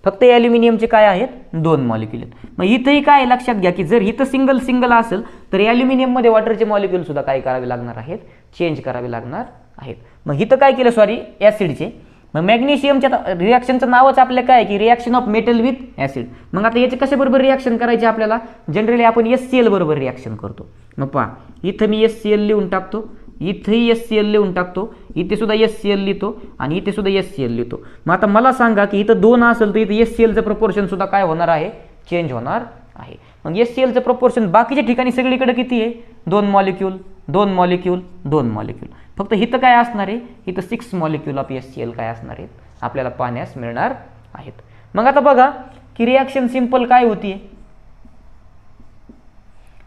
फक्त ॲल्युमिनियमचे काय आहेत, 2 मॉलिक्युल आहेत. मग इथंही काय लक्षात घ्या की जर इथं सिंगल असेल तर ॲल्युमिनियममध्ये वॉटरचे मॉलिक्युल सुद्धा काय करावे लागणार आहेत, चेंज करावे लागणार आहेत. मग इथं काय केलं, सॉरी ॲसिडचे. मग मॅग्नेशियमच्या रिॲक्शनचं नावच आपल्या काय की reaction of metal with acid. मग आता याचे कशाबरोबर रिॲक्शन करायचे आपल्याला, जनरली आपण HCl बरोबर रिॲक्शन करतो. मग पहा इथं मी HCl लिहून टाकतो, इथंही HCl लिहून टाकतो, इथे सुद्धा HCl लिहितो आणि इथे सुद्धा HCl लिहितो. मग आता मला सांगा की इथं 2 असेल तर इथे HClचं प्रपोर्शन सुद्धा काय होणार आहे, चेंज होणार आहे. मग HClचं प्रपोर्शन बाकीच्या ठिकाणी सगळीकडे किती आहे, 2 मॉलिक्युल 2 मॉलिक्युल 2 मॉलिक्युल. फक्त इथं काय असणार आहे, इथं 6 मॉलिक्युल ऑफ HCl काय असणार आहेत, आपल्याला पाहण्यास मिळणार आहेत. मग आता बघा की रिॲक्शन सिंपल काय होती,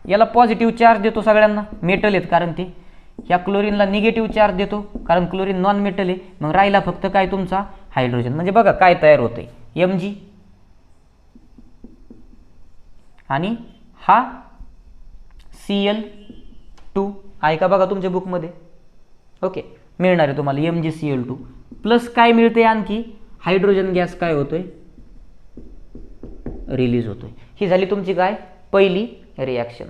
याला पॉझिटिव्ह चार्ज देतो सगळ्यांना, मेटल आहेत कारण ते. ह्या क्लोरीनला निगेटिव्ह चार्ज देतो कारण क्लोरीन नॉन मेटल आहे. मग राहिला फक्त काय तुमचा हायड्रोजन. म्हणजे बघा काय तयार होतंय, Mg आणि हा Cl2 आहे का बघा तुमच्या बुकमध्ये, ओके, मिळणार आहे तुम्हाला MgCl2 प्लस काय मिळते आणखी, हायड्रोजन गॅस काय होतोय, रिलीज होतोय. ही झाली तुमची काय पहिली रिॲक्शन.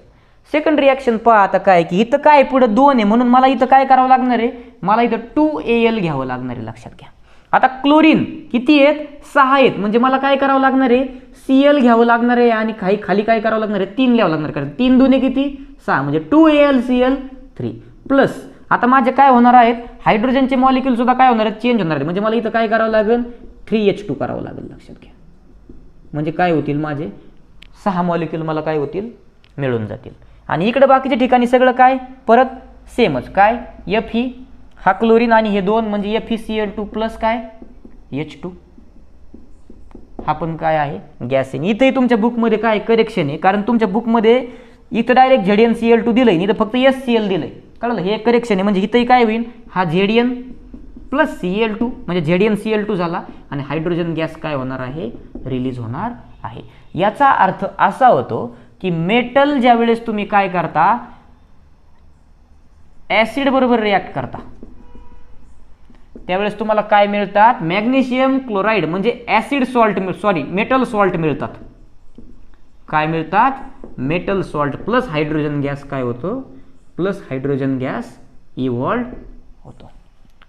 सेकंड रिॲक्शन पहा आता काय की इथं काय पुढे 2 आहे म्हणून मला इथं काय करावं लागणार आहे, मला इथं 2Al घ्यावं लागणार आहे, लक्षात घ्या. आता क्लोरीन किती आहेत, 6 आहेत, म्हणजे मला काय करावं लागणार आहे, Cl घ्यावं लागणार आहे आणि खाली काय करावं लागणार आहे, 3 लिहावं लागणार, कारण 3 2 किती 6, म्हणजे 2AlCl3 प्लस आता माझे काय होणार आहेत, हायड्रोजनचे मॉलिक्युल सुद्धा काय होणार आहेत, चेंज होणार आहेत. म्हणजे मला इथं काय करावं लागेल, 3H2 करावं लागेल, लक्षात घ्या. म्हणजे काय होतील माझे 6 मॉलिक्युल मला काय होतील, मिळून जातील. आणि इकडे बाकीच्या ठिकाणी सगळं काय परत सेमच, काय Fe हा क्लोरीन आणि हे 2 म्हणजे FeCl2 प्लस काय H2 हा पण काय आहे गॅस आहे. इथेही तुमच्या बुकमध्ये काय करेक्शन आहे, कारण तुमच्या बुकमध्ये इथं डायरेक्ट ZnCl2 दिलंय, इथं फक्त HCl दिलंय, कळलं, हे करेक्शन आहे. म्हणजे इथंही काय होईल, हा Zn प्लस Cl2 म्हणजे ZnCl2 झाला आणि हायड्रोजन गॅस काय होणार आहे, रिलीज होणार आहे. याचा अर्थ असा होतो की मेटल ज्या वेळेस तुम्ही काय करता, ऍसिड बरोबर रिॲक्ट करता, त्यावेळेस तुम्हाला काय मिळतात, मॅग्नेशियम क्लोराईड म्हणजे ऍसिड सॉल्ट, मेटल सॉल्ट मिळतात. काय मिळतात, metal salt plus hydrogen gas काय होतो, प्लस हायड्रोजन गॅस इव्हॉल्व होतो.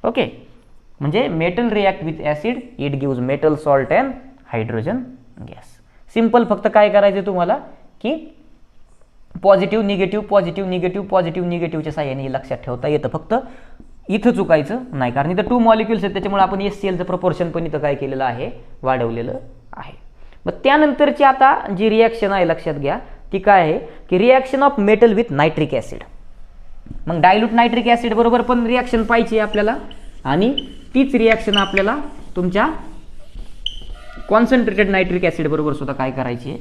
ओके, म्हणजे metal react with acid, it gives metal salt and hydrogen gas. Simple, फक्त काय करायचं तुम्हाला की positive negative positive negative positive निगेटिव्हच्या साह्याने लक्षात ठेवता येतं. फक्त इथं चुकायचं नाही, कारण इथं 2 मॉलिक्युल्स आहेत, त्याच्यामुळे आपण HClचं प्रपोर्शन पण इथं काय केलेलं आहे, वाढवलेलं आहे. मग त्यानंतरची आता जी रिॲक्शन आहे लक्षात घ्या, ती काय आहे की reaction of metal with nitric acid. मग डायल्यूट नायट्रिक ॲसिड बरोबर पण रिॲक्शन पाहिजे आपल्याला, आणि तीच रिॲक्शन आपल्याला तुमच्या कॉन्सन्ट्रेटेड नायट्रिक ॲसिड बरोबर सुद्धा काय करायची आहे,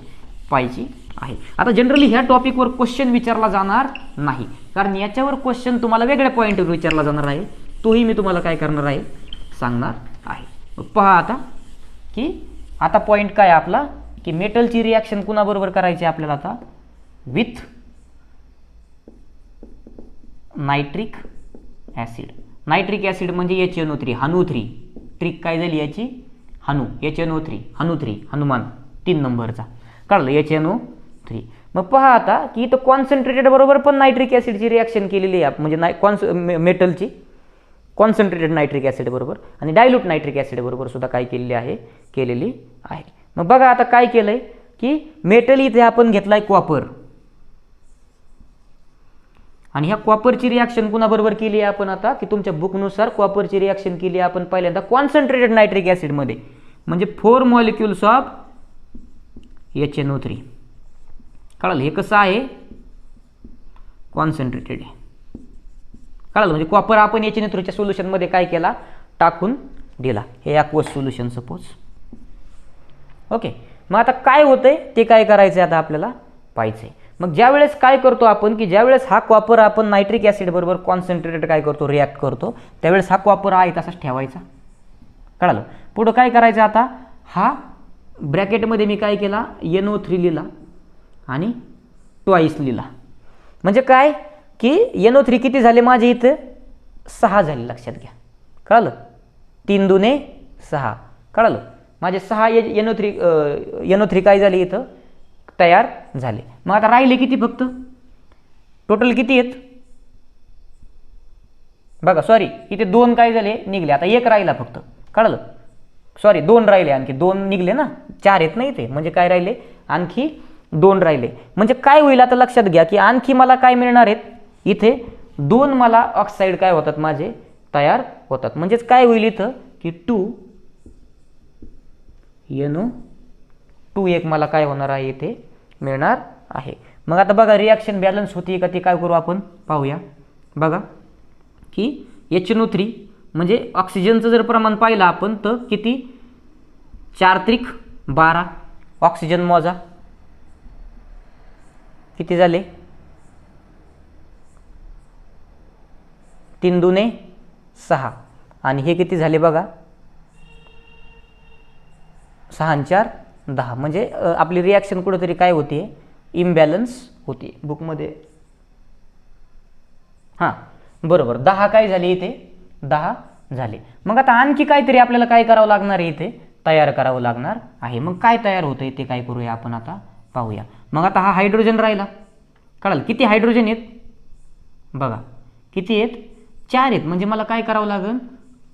पाहिजे आहे. आता जनरली ह्या टॉपिकवर क्वेश्चन विचारला जाणार नाही, कारण याच्यावर क्वेश्चन तुम्हाला वेगळ्या पॉईंटवर विचारला जाणार आहे, तोही मी तुम्हाला काय करणार आहे, सांगणार आहे. पहा आता की आता पॉईंट काय आपला की मेटलची रिॲक्शन कुणाबरोबर करायची आपल्याला आता, with nitric acid. Nitric acid म्हणजे HNO3, HNO3. ट्रिक काय झाली याची, हनु, HNO3, HNO3, हनुमान 3 नंबरचा, कळलं, HNO3. मग पहा आता की इथं कॉन्सन्ट्रेटेड बरोबर पण नायट्रिक ॲसिडची रिॲक्शन केलेली आहे, म्हणजे मेटलची कॉन्सन्ट्रेटेड नायट्रिक ॲसिड बरोबर आणि डायल्यूट नायट्रिक ॲसिड बरोबर सुद्धा काय केलेली आहे. मग बघा आता काय केलंय की मेटल इथे आपण घेतलाय कॉपर, आणि ह्या कॉपरची रिॲक्शन कुणाबरोबर केली आहे आपण आता की तुमच्या बुकनुसार कॉपरची रिॲक्शन केली आहे आपण पहिल्यांदा कॉन्सन्ट्रेटेड नायट्रिक ॲसिडमध्ये, म्हणजे 4 मॉलिक्युल्स ऑफ HNO3. कळलं, हे कसं आहे, कॉन्सन्ट्रेटेड आहे. कळलं, म्हणजे कॉपर आपण HNO3च्या सोल्युशनमध्ये काय केला, टाकून दिला. हे ॲक्वस सोल्युशन सपोज. ओके, मग आता काय होतंय ते काय करायचं आता आपल्याला पाहिजे. मग ज्यावेळेस काय करतो आपण की ज्यावेळेस हा कॉपर आपण नायट्रिक ॲसिड बरोबर कॉन्सन्ट्रेटेड काय करतो, रिॲक्ट करतो, त्यावेळेस हा कॉपर आहे तसाच ठेवायचा. कळलं, पुढं काय करायचं आता, हा ब्रॅकेटमध्ये मी काय केला, NO3 लिहिला आणि ट्वाईस लिहिला. म्हणजे काय की NO3 किती झाले माझे इथं, 6 झाले, लक्षात घ्या. कळलं, 3 दुने 6. कळलं, माझे 6 NO3 काय झाले इथं तयार झाले. मग आता राहिले किती, फक्त टोटल किती आहेत बघा, सॉरी इथे 2 काय झाले, निघले. आता 1 राहिला फक्त. कळलं, सॉरी 2 राहिले, आणखी 2 निघले ना, 4 आहेत ना इथे, म्हणजे काय राहिले, आणखी 2 राहिले. म्हणजे काय होईल आता लक्षात घ्या की आणखी मला काय मिळणार आहेत, इथे 2 मला ऑक्साईड काय होतात माझे तयार होतात. म्हणजेच काय होईल इथं की 2 NO2 एक मला काय होणार आहे इथे मिळणार आहे. मग आता बघा रिॲक्शन बॅलन्स होती का ते काय करू आपण पाहूया. बघा की HNO3 म्हणजे ऑक्सिजनचं जर प्रमाण पाहिलं आपण तर किती, 4 त्रिक 12. ऑक्सिजन मोजा किती झाले, 3 दुने 6, आणि हे किती झाले बघा, 6 आणि 4 10. म्हणजे आपली रिॲक्शन कुठेतरी काय होते, इम्बॅलन्स होते बुकमध्ये. हां बरोबर, 10 काय झाले इथे, 10 झाले. मग आता आणखी काहीतरी आपल्याला काय करावं लागणार आहे, इथे तयार करावं लागणार आहे. मग काय तयार होतंय ते काय करूया आपण आता पाहूया. मग आता हा हायड्रोजन राहिला. कळालं, किती हायड्रोजन आहेत बघा, किती आहेत, 4 आहेत. म्हणजे मला काय करावं लागेल,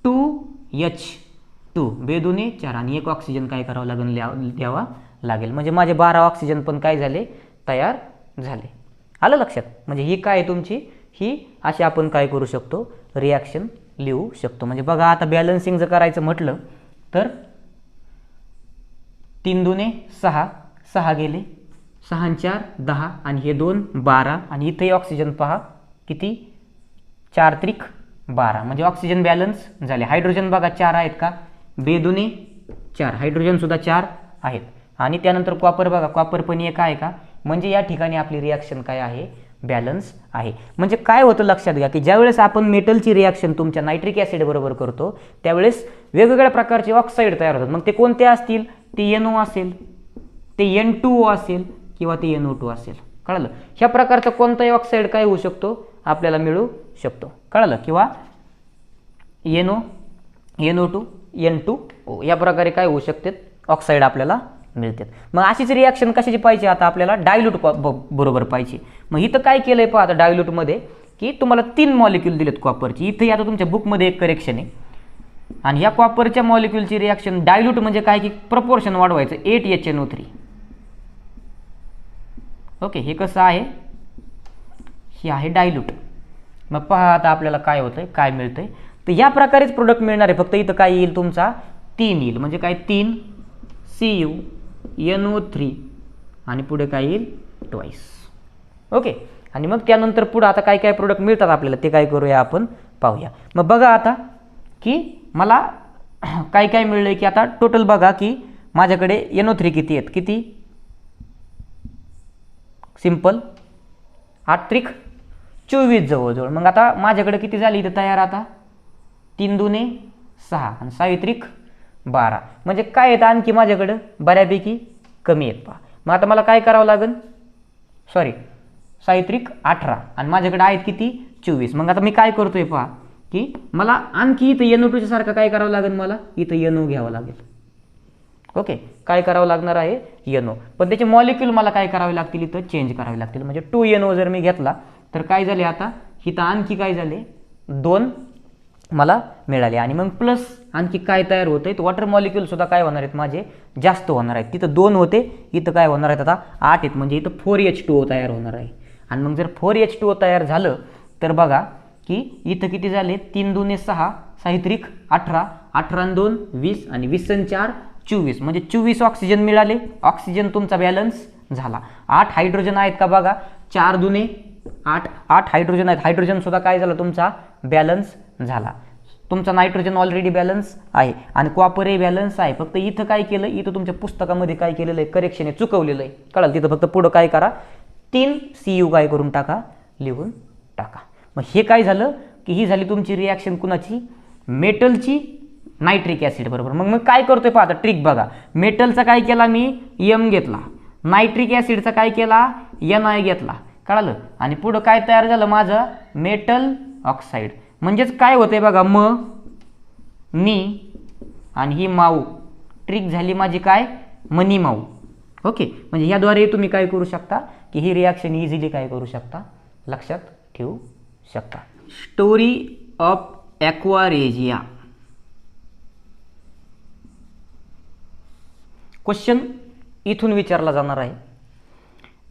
2H2 बेदुने 4, आणि 1 ऑक्सिजन काय करावं लागेल, द्यावा लागेल. म्हणजे माझे 12 ऑक्सिजन पण काय झाले, तयार झाले. आलं लक्षात. म्हणजे ही काय तुमची, ही अशी आपण काय करू शकतो, रिॲक्शन लिहू शकतो. म्हणजे बघा आता बॅलन्सिंग जर करायचं म्हटलं तर 3 दुने 6, 6 गेले, 6 आणि 4 10, आणि हे 2 12, आणि इथेही ऑक्सिजन पहा किती, 4 त्रिक 12. म्हणजे ऑक्सिजन बॅलन्स झाले. हायड्रोजन बघा 4 आहेत का, बेदुने 4, हायड्रोजन सुद्धा 4 आहेत. आणि त्यानंतर कॉपर बघा, कॉपर पण 1 आहे का. म्हणजे या ठिकाणी आपली रिॲक्शन काय आहे, बॅलन्स आहे. म्हणजे काय होतं लक्षात घ्या की ज्यावेळेस आपण मेटलची रिॲक्शन तुमच्या नायट्रिक ॲसिड बरोबर करतो त्यावेळेस वेगवेगळ्या प्रकारचे ऑक्साईड तयार होतात. मग ते कोणते असतील? ते NO असेल, ते N2O असेल किंवा ते NO2 असेल. कळलं? ह्या प्रकारचा कोणताही ऑक्साईड काय होऊ शकतो? आपल्याला मिळू शकतो. कळलं? किंवा NO, NO2, N2O या प्रकारे काय होऊ शकते? ऑक्साईड आपल्याला मिळतात. मग अशीच रिॲक्शन कशाची पाहिजे? आता आपल्याला डायल्यूट बरोबर पाहिजे. मग इथं काय केलंय पहा आता डायल्यूटमध्ये की तुम्हाला 3 मॉलिक्यूल दिलेत कॉपरची. इथे आता तुमच्या बुकमध्ये एक करेक्शन आहे आणि या कॉपरच्या मॉलिक्यूलची रिॲक्शन डायल्यूट म्हणजे काय की प्रपोर्शन वाढवायचं 8HNO3. ओके, हे कसं आहे? हे आहे डायल्यूट. मग पहा आता आपल्याला काय होतंय, काय मिळतंय? तर या प्रकारेच प्रोडक्ट मिळणार आहे. फक्त इथं काय येईल? तुमचा 3 येईल. म्हणजे काय? 3 CuNO3 आणि पुढे काय येईल? ट्वाइस. ओके, आणि मग त्यानंतर पुढे आता काय काय प्रोडक्ट मिळतात आपल्याला ते काय करूया आपण पाहूया. मग बघा आता की मला काय काय मिळलंय की आता टोटल बघा की माझ्याकडे NO3 किती आहेत? किती? सिंपल 8 त्रिक 24 जवळजवळ. मग आता माझ्याकडे किती झाली इथं तयार? आता 3 दुने 6 आणि 6 त्रिक 12. म्हणजे काय येतं आणखी माझ्याकडं बऱ्यापैकी कमी आहेत पहा. मग आता मला काय करावं लागेल? सॉरी 6 त्रिक 18 आणि माझ्याकडे आहेत किती? 24. मग आता मी काय करतोय पहा की मला आणखी इथं NO2 सारखं काय करावं लागेल? मला इथं NO घ्यावं लागेल. ओके, काय करावं लागणार आहे? NO. पण त्याचे मॉलिक्यूल मला काय करावे लागतील? इथं चेंज करावे लागतील. म्हणजे 2NO जर मी घेतला तर काय झाले? आता इथं आणखी काय झाले? 2 मला मिळाले आणि मग प्लस आणखी काय तयार होत आहेत? वॉटर मॉलिक्यूल सुद्धा काय होणार आहेत? माझे जास्त होणार आहेत. तिथं 2 होते, इथं काय होणार आहेत? आता 8 आहेत. म्हणजे इथं 4H2O तयार होणार आहे. आणि मग जर 4H2O तयार झालं तर बघा की इथं किती झाले? 3 दुने 6, 6 त्रिक 18, 18 आणि 2 20 आणि 20 आणि 4 24. म्हणजे 24 ऑक्सिजन मिळाले. ऑक्सिजन तुमचा बॅलन्स झाला. 8 हायड्रोजन आहेत का? बघा 4 दुने 8, 8 हायड्रोजन आहेत. हायड्रोजन सुद्धा काय झालं? तुमचा बॅलन्स झाला. तुमचा नायट्रोजन ऑलरेडी बॅलन्स आहे आणि कॉपरही बॅलन्स आहे. फक्त इथं काय केलं? इथं तुमच्या पुस्तकामध्ये काय केलेलं आहे? करेक्शन आहे, चुकवलेलं आहे. कळलं? तिथं फक्त पुढं काय करा? 3 CU काय करून टाका? लिहून टाका. मग हे काय झालं की ही झाली तुमची रिॲक्शन कुणाची? मेटलची नायट्रिक ॲसिड बरोबर. मग काय करतोय पहा आता ट्रिक बघा. मेटलचा काय केला मी? M घेतला. नायट्रिक ॲसिडचा काय केला? NI घेतला. कळलं? आणि पुढं काय तयार झालं माझं? Metal oxide. म्हणजेच काय होतंय बघा, नी आणि ही माऊ ट्रिक झाली माझी काय? मनी माऊ. ओके, म्हणजे याद्वारे तुम्ही काय करू शकता की ही रिॲक्शन इझिली काय करू शकता? लक्षात ठेवू शकता. Story of ॲक्वारेजिया. क्वेश्चन इथून विचारला जाणार आहे.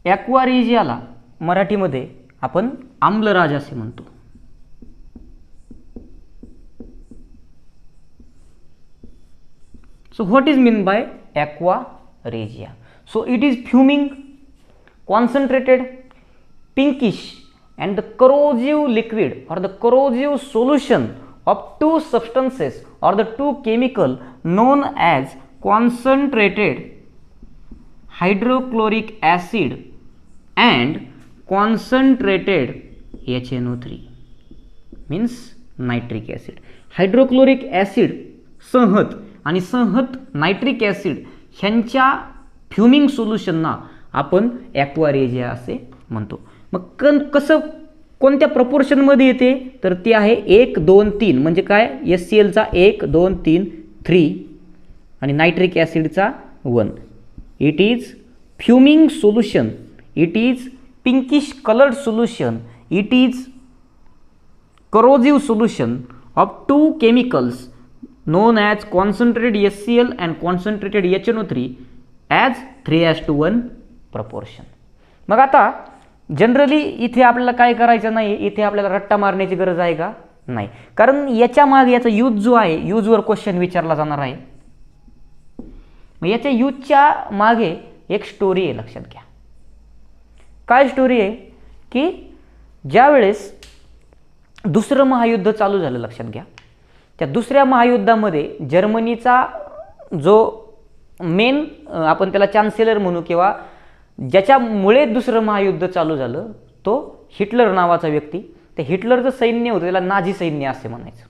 ॲक्वारेजियाला मराठीमध्ये आपण आम्लराज असे म्हणतो. So what is meant by aquaregia? So it is fuming, concentrated, pinkish and the corrosive liquid or the corrosive solution of two substances or the two chemical known as concentrated hydrochloric acid and concentrated HNO3 means nitric acid. Hydrochloric acid संहत आणि संहत nitric acid ह्यांच्या फ्युमिंग सोल्युशनना आपण ॲक्वारेजिया असे म्हणतो. मग कसं कोणत्या प्रपोर्शनमध्ये येते? तर ती आहे 1 2 3. म्हणजे काय? HClचा 1 2 3 3 आणि नायट्रिक ॲसिडचा 1. It is fuming solution, it is pinkish coloured solution, it is corrosive solution of two chemicals known as concentrated HCl and concentrated HNO3 as 3:1 proportion. मग आता जनरली इथे आपल्याला काय करायचं नाही, इथे आपल्याला रट्टा मारण्याची गरज आहे का? नाही. कारण याच्या मागे याचा यूज जो आहे, यूजवर क्वेश्चन विचारला जाणार आहे. मग याच्या यूजच्या मागे एक स्टोरी आहे, लक्षात घ्या. काय स्टोरी आहे की ज्यावेळेस दुसरं महायुद्ध चालू झालं, लक्षात घ्या, त्या दुसऱ्या महायुद्धामध्ये जर्मनीचा जो मेन आपण त्याला चान्सेलर म्हणू किंवा ज्याच्यामुळे दुसरं महायुद्ध चालू झालं तो हिटलर नावाचा व्यक्ती, त्या हिटलरचं सैन्य होतं त्याला नाझी सैन्य असे म्हणायचं.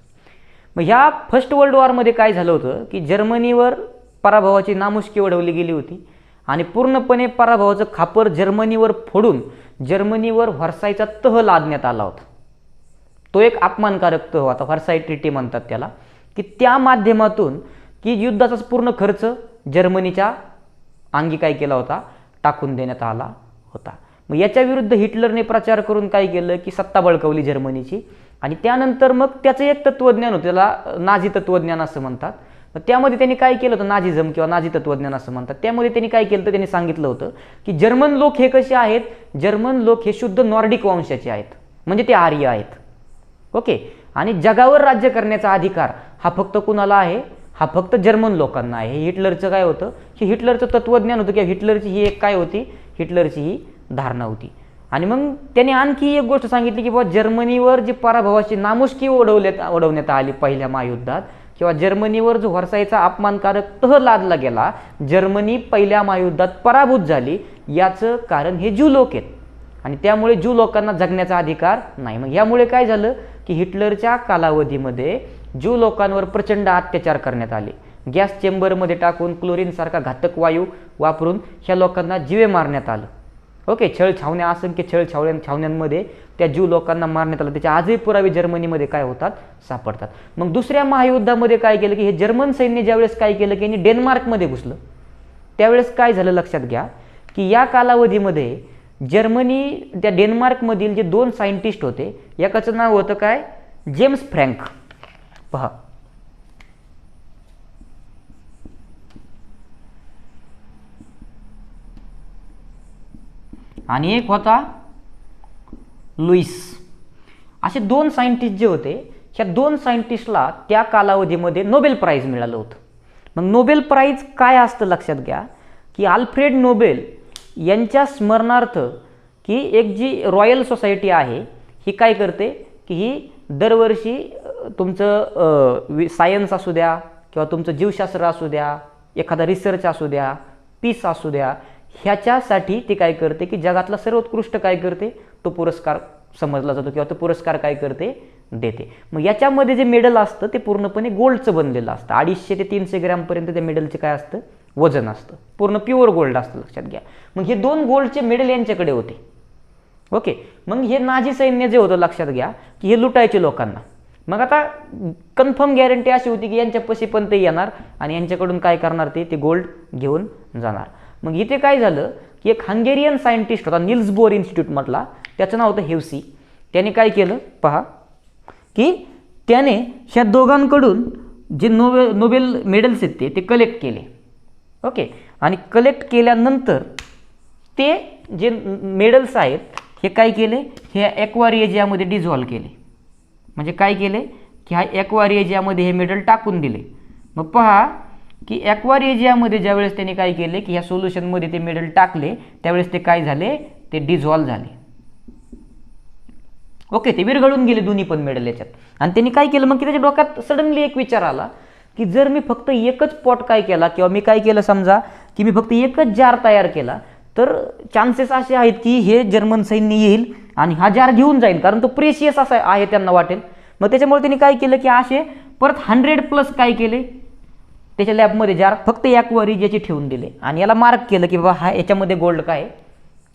मग ह्या फर्स्ट वर्ल्ड वॉरमध्ये काय झालं होतं की जर्मनीवर पराभवाची नामुष्की उडवली गेली होती आणि पूर्णपणे पराभवाचं खापर जर्मनीवर फोडून जर्मनीवर व्हर्सायचा तह लादण्यात आला होता. तो एक अपमानकारक तह होता, व्हर्साय ट्रीटी म्हणतात त्याला, की त्या माध्यमातून की युद्धाचा पूर्ण खर्च जर्मनीच्या अंगी काय केला होता, टाकून देण्यात आला होता. मग याच्या विरुद्ध हिटलरने प्रचार करून काय केलं की सत्ता बळकावली जर्मनीची. आणि त्यानंतर मग त्याचं एक तत्त्वज्ञान होतं, त्याला नाझी तत्त्वज्ञान असं म्हणतात. मग त्यामध्ये त्यांनी काय केलं होतं, नाझिझम किंवा नाझी तत्त्वज्ञान असं म्हणतात, त्यामध्ये त्यांनी काय केलं तर त्यांनी सांगितलं होतं की जर्मन लोक हे कसे आहेत, जर्मन लोक हे शुद्ध नॉर्डिक वंशाचे आहेत, म्हणजे ते आर्य आहेत. ओके. आणि जगावर राज्य करण्याचा अधिकार हा फक्त कुणाला आहे, हा फक्त जर्मन लोकांना आहे. हिटलरचं काय होतं की हिटलरचं तत्त्वज्ञान होतं किंवा हिटलरची ही एक काय होती, हिटलरची ही धारणा होती. आणि मग त्याने आणखी एक गोष्ट सांगितली की बाबा जर्मनीवर जी पराभवाची नामुष्की उडवण्यात आली पहिल्या महायुद्धात किंवा जर्मनीवर जो व्हर्सायचा अपमानकारक तह लादला गेला, जर्मनी पहिल्या महायुद्धात पराभूत झाली, याचं कारण हे ज्यू लोक आहेत आणि त्यामुळे ज्यू लोकांना जगण्याचा अधिकार नाही. मग यामुळे काय झालं की हिटलरच्या कालावधीमध्ये ज्यू लोकांवर प्रचंड अत्याचार करण्यात आले. गॅस चेंबरमध्ये टाकून क्लोरीनसारखा घातक वायू वापरून ह्या लोकांना जीवे मारण्यात आलं. ओके. छळछावण्या, असंख्य छावण्यांमध्ये त्या ज्यू लोकांना मारण्यात आलं. त्याचे आजही पुरावे जर्मनीमध्ये काय होतात, सापडतात. मग दुसऱ्या महायुद्धामध्ये काय केलं की हे जर्मन सैन्य ज्यावेळेस काय केलं की यांनी डेन्मार्कमध्ये घुसलं, त्यावेळेस काय झालं लक्षात घ्या की या कालावधीमध्ये जर्मनी, त्या डेन्मार्कमधील जे 2 सायंटिस्ट होते, एकाचं नाव होतं काय, जेम्स फ्रँक, पहा, आणि एक होता लुईस. असे 2 सायंटिस्ट जे होते, ह्या 2 सायंटिस्टला त्या कालावधीमध्ये नोबेल प्राईज मिळालं होतं. मग नोबेल प्राईज काय असतं लक्षात घ्या की अल्फ्रेड नोबेल यांच्या स्मरणार्थ की एक जी रॉयल सोसायटी आहे ही काय करते की ही दरवर्षी तुमचं सायन्स असू द्या किंवा तुमचं जीवशास्त्र असू द्या, एखादा रिसर्च असू द्या, पीस असू द्या, ह्याच्यासाठी ते काय करते की जगातला सर्वोत्कृष्ट काय करते तो पुरस्कार समजला जातो किंवा तो पुरस्कार काय करते, देते. मग याच्यामध्ये जे मेडल असतं ते पूर्णपणे गोल्डचं बनलेलं असतं. 250 ते 300 ग्रॅमपर्यंत त्या मेडलचे काय असतं, वजन असतं, पूर्ण प्युअर गोल्ड असतं, लक्षात घ्या. मग हे 2 गोल्डचे मेडल यांच्याकडे होते. ओके. मग हे नाझी सैन्य जे होतं लक्षात घ्या की हे लुटायचे लोकांना. मग आता कन्फर्म गॅरंटी अशी होती की यांच्यापाशी पण ते येणार आणि यांच्याकडून काय करणार, ते गोल्ड घेऊन जाणार. मग इथे काय झालं की एक हंगेरियन सायंटिस्ट होता, निल्स बोर इन्स्टिट्यूट मधला, त्याचं नाव होतं हेवसी. त्याने काय केलं पहा की त्याने ह्या दोघांकडून जे नोबेल मेडल्स आहेत ते कलेक्ट केले. ओके. आणि कलेक्ट केल्यानंतर ते जे मेडल्स आहेत हे काय केले, हे ॲक्वारिएजियामध्ये डिझॉल्व्ह केले. म्हणजे काय केले की ह्या ॲक्वारिएजियामध्ये हे मेडल टाकून दिले. मग पहा की ॲक्वारिएजियामध्ये ज्यावेळेस त्यांनी काय केले की ह्या सोल्युशनमध्ये ते मेडल टाकले, त्यावेळेस ते काय झाले, ते डिझॉल्व्ह झाले. ओके. ते विरघळून गेले दोन्ही पण मेडल याच्यात. आणि त्यांनी काय केलं मग की त्याच्या डोक्यात सडनली एक विचार आला की जर मी फक्त एकच पॉट काय केला किंवा मी काय केलं, समजा की मी फक्त एकच जार तयार केला तर चान्सेस असे आहेत की हे जर्मन सैन्य येईल आणि हा जार घेऊन जाईल, कारण तो प्रेशियस असा आहे त्यांना वाटेल. मग त्याच्यामुळे त्यांनी काय केलं की असे परत 100+ काय केले त्याच्या लॅबमध्ये जार फक्त ॲक्वारिएजियाचे ठेवून दिले आणि याला मार्क केलं की बाबा हा याच्यामध्ये गोल्ड काय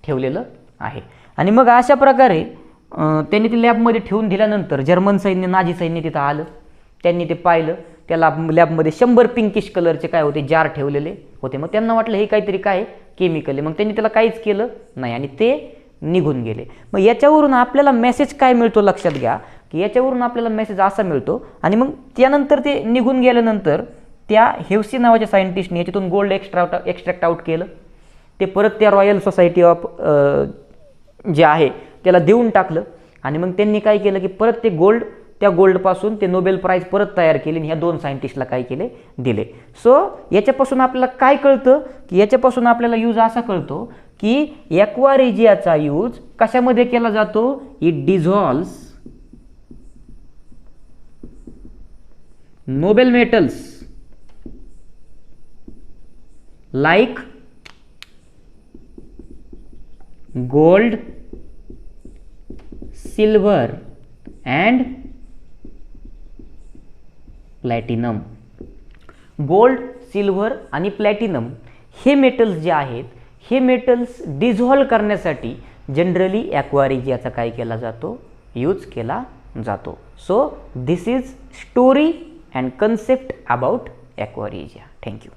ठेवलेलं आहे. आणि मग अशा प्रकारे त्यांनी ते लॅबमध्ये ठेवून दिल्यानंतर जर्मन सैन्य, नाझी सैन्य तिथं आलं, त्यांनी ते पाहिलं, त्या लॅबमध्ये 100 पिंकिश कलरचे काय होते जार ठेवलेले होते. मग त्यांना वाटलं हे काहीतरी काय केमिकल आहे. मग त्यांनी त्याला काहीच केलं नाही आणि ते निघून गेले. मग याच्यावरून आपल्याला मेसेज काय मिळतो लक्षात घ्या की याच्यावरून आपल्याला मेसेज असा मिळतो. आणि मग त्यानंतर ते निघून गेल्यानंतर त्या हेवसी नावाच्या सायंटिस्टने याच्यातून गोल्ड एक्स्ट्रॅक्ट आउट केलं. ते परत त्या रॉयल सोसायटी ऑफ जे आहे त्याला देऊन टाकलं. आणि मग त्यांनी काय केलं की परत ते गोल्ड, त्या गोल्डपासून ते नोबेल प्राईज परत तयार केली आणि ह्या 2 सायंटिस्टला काय केले, दिले. सो याच्यापासून आपल्याला काय कळतं की याच्यापासून आपल्याला यूज असा कळतो की ॲक्वारिएजियाचा यूज कशामध्ये केला जातो, it dissolves noble metals like gold, silver and platinum. Gold, silver आणि प्लॅटिनम हे मेटल्स जे आहेत, हे मेटल्स डिझॉल्व करण्यासाठी जनरली ॲक्वारिजियाचा काय केला जातो, यूज केला जातो. So this is story and concept about aqua regia. Thank you.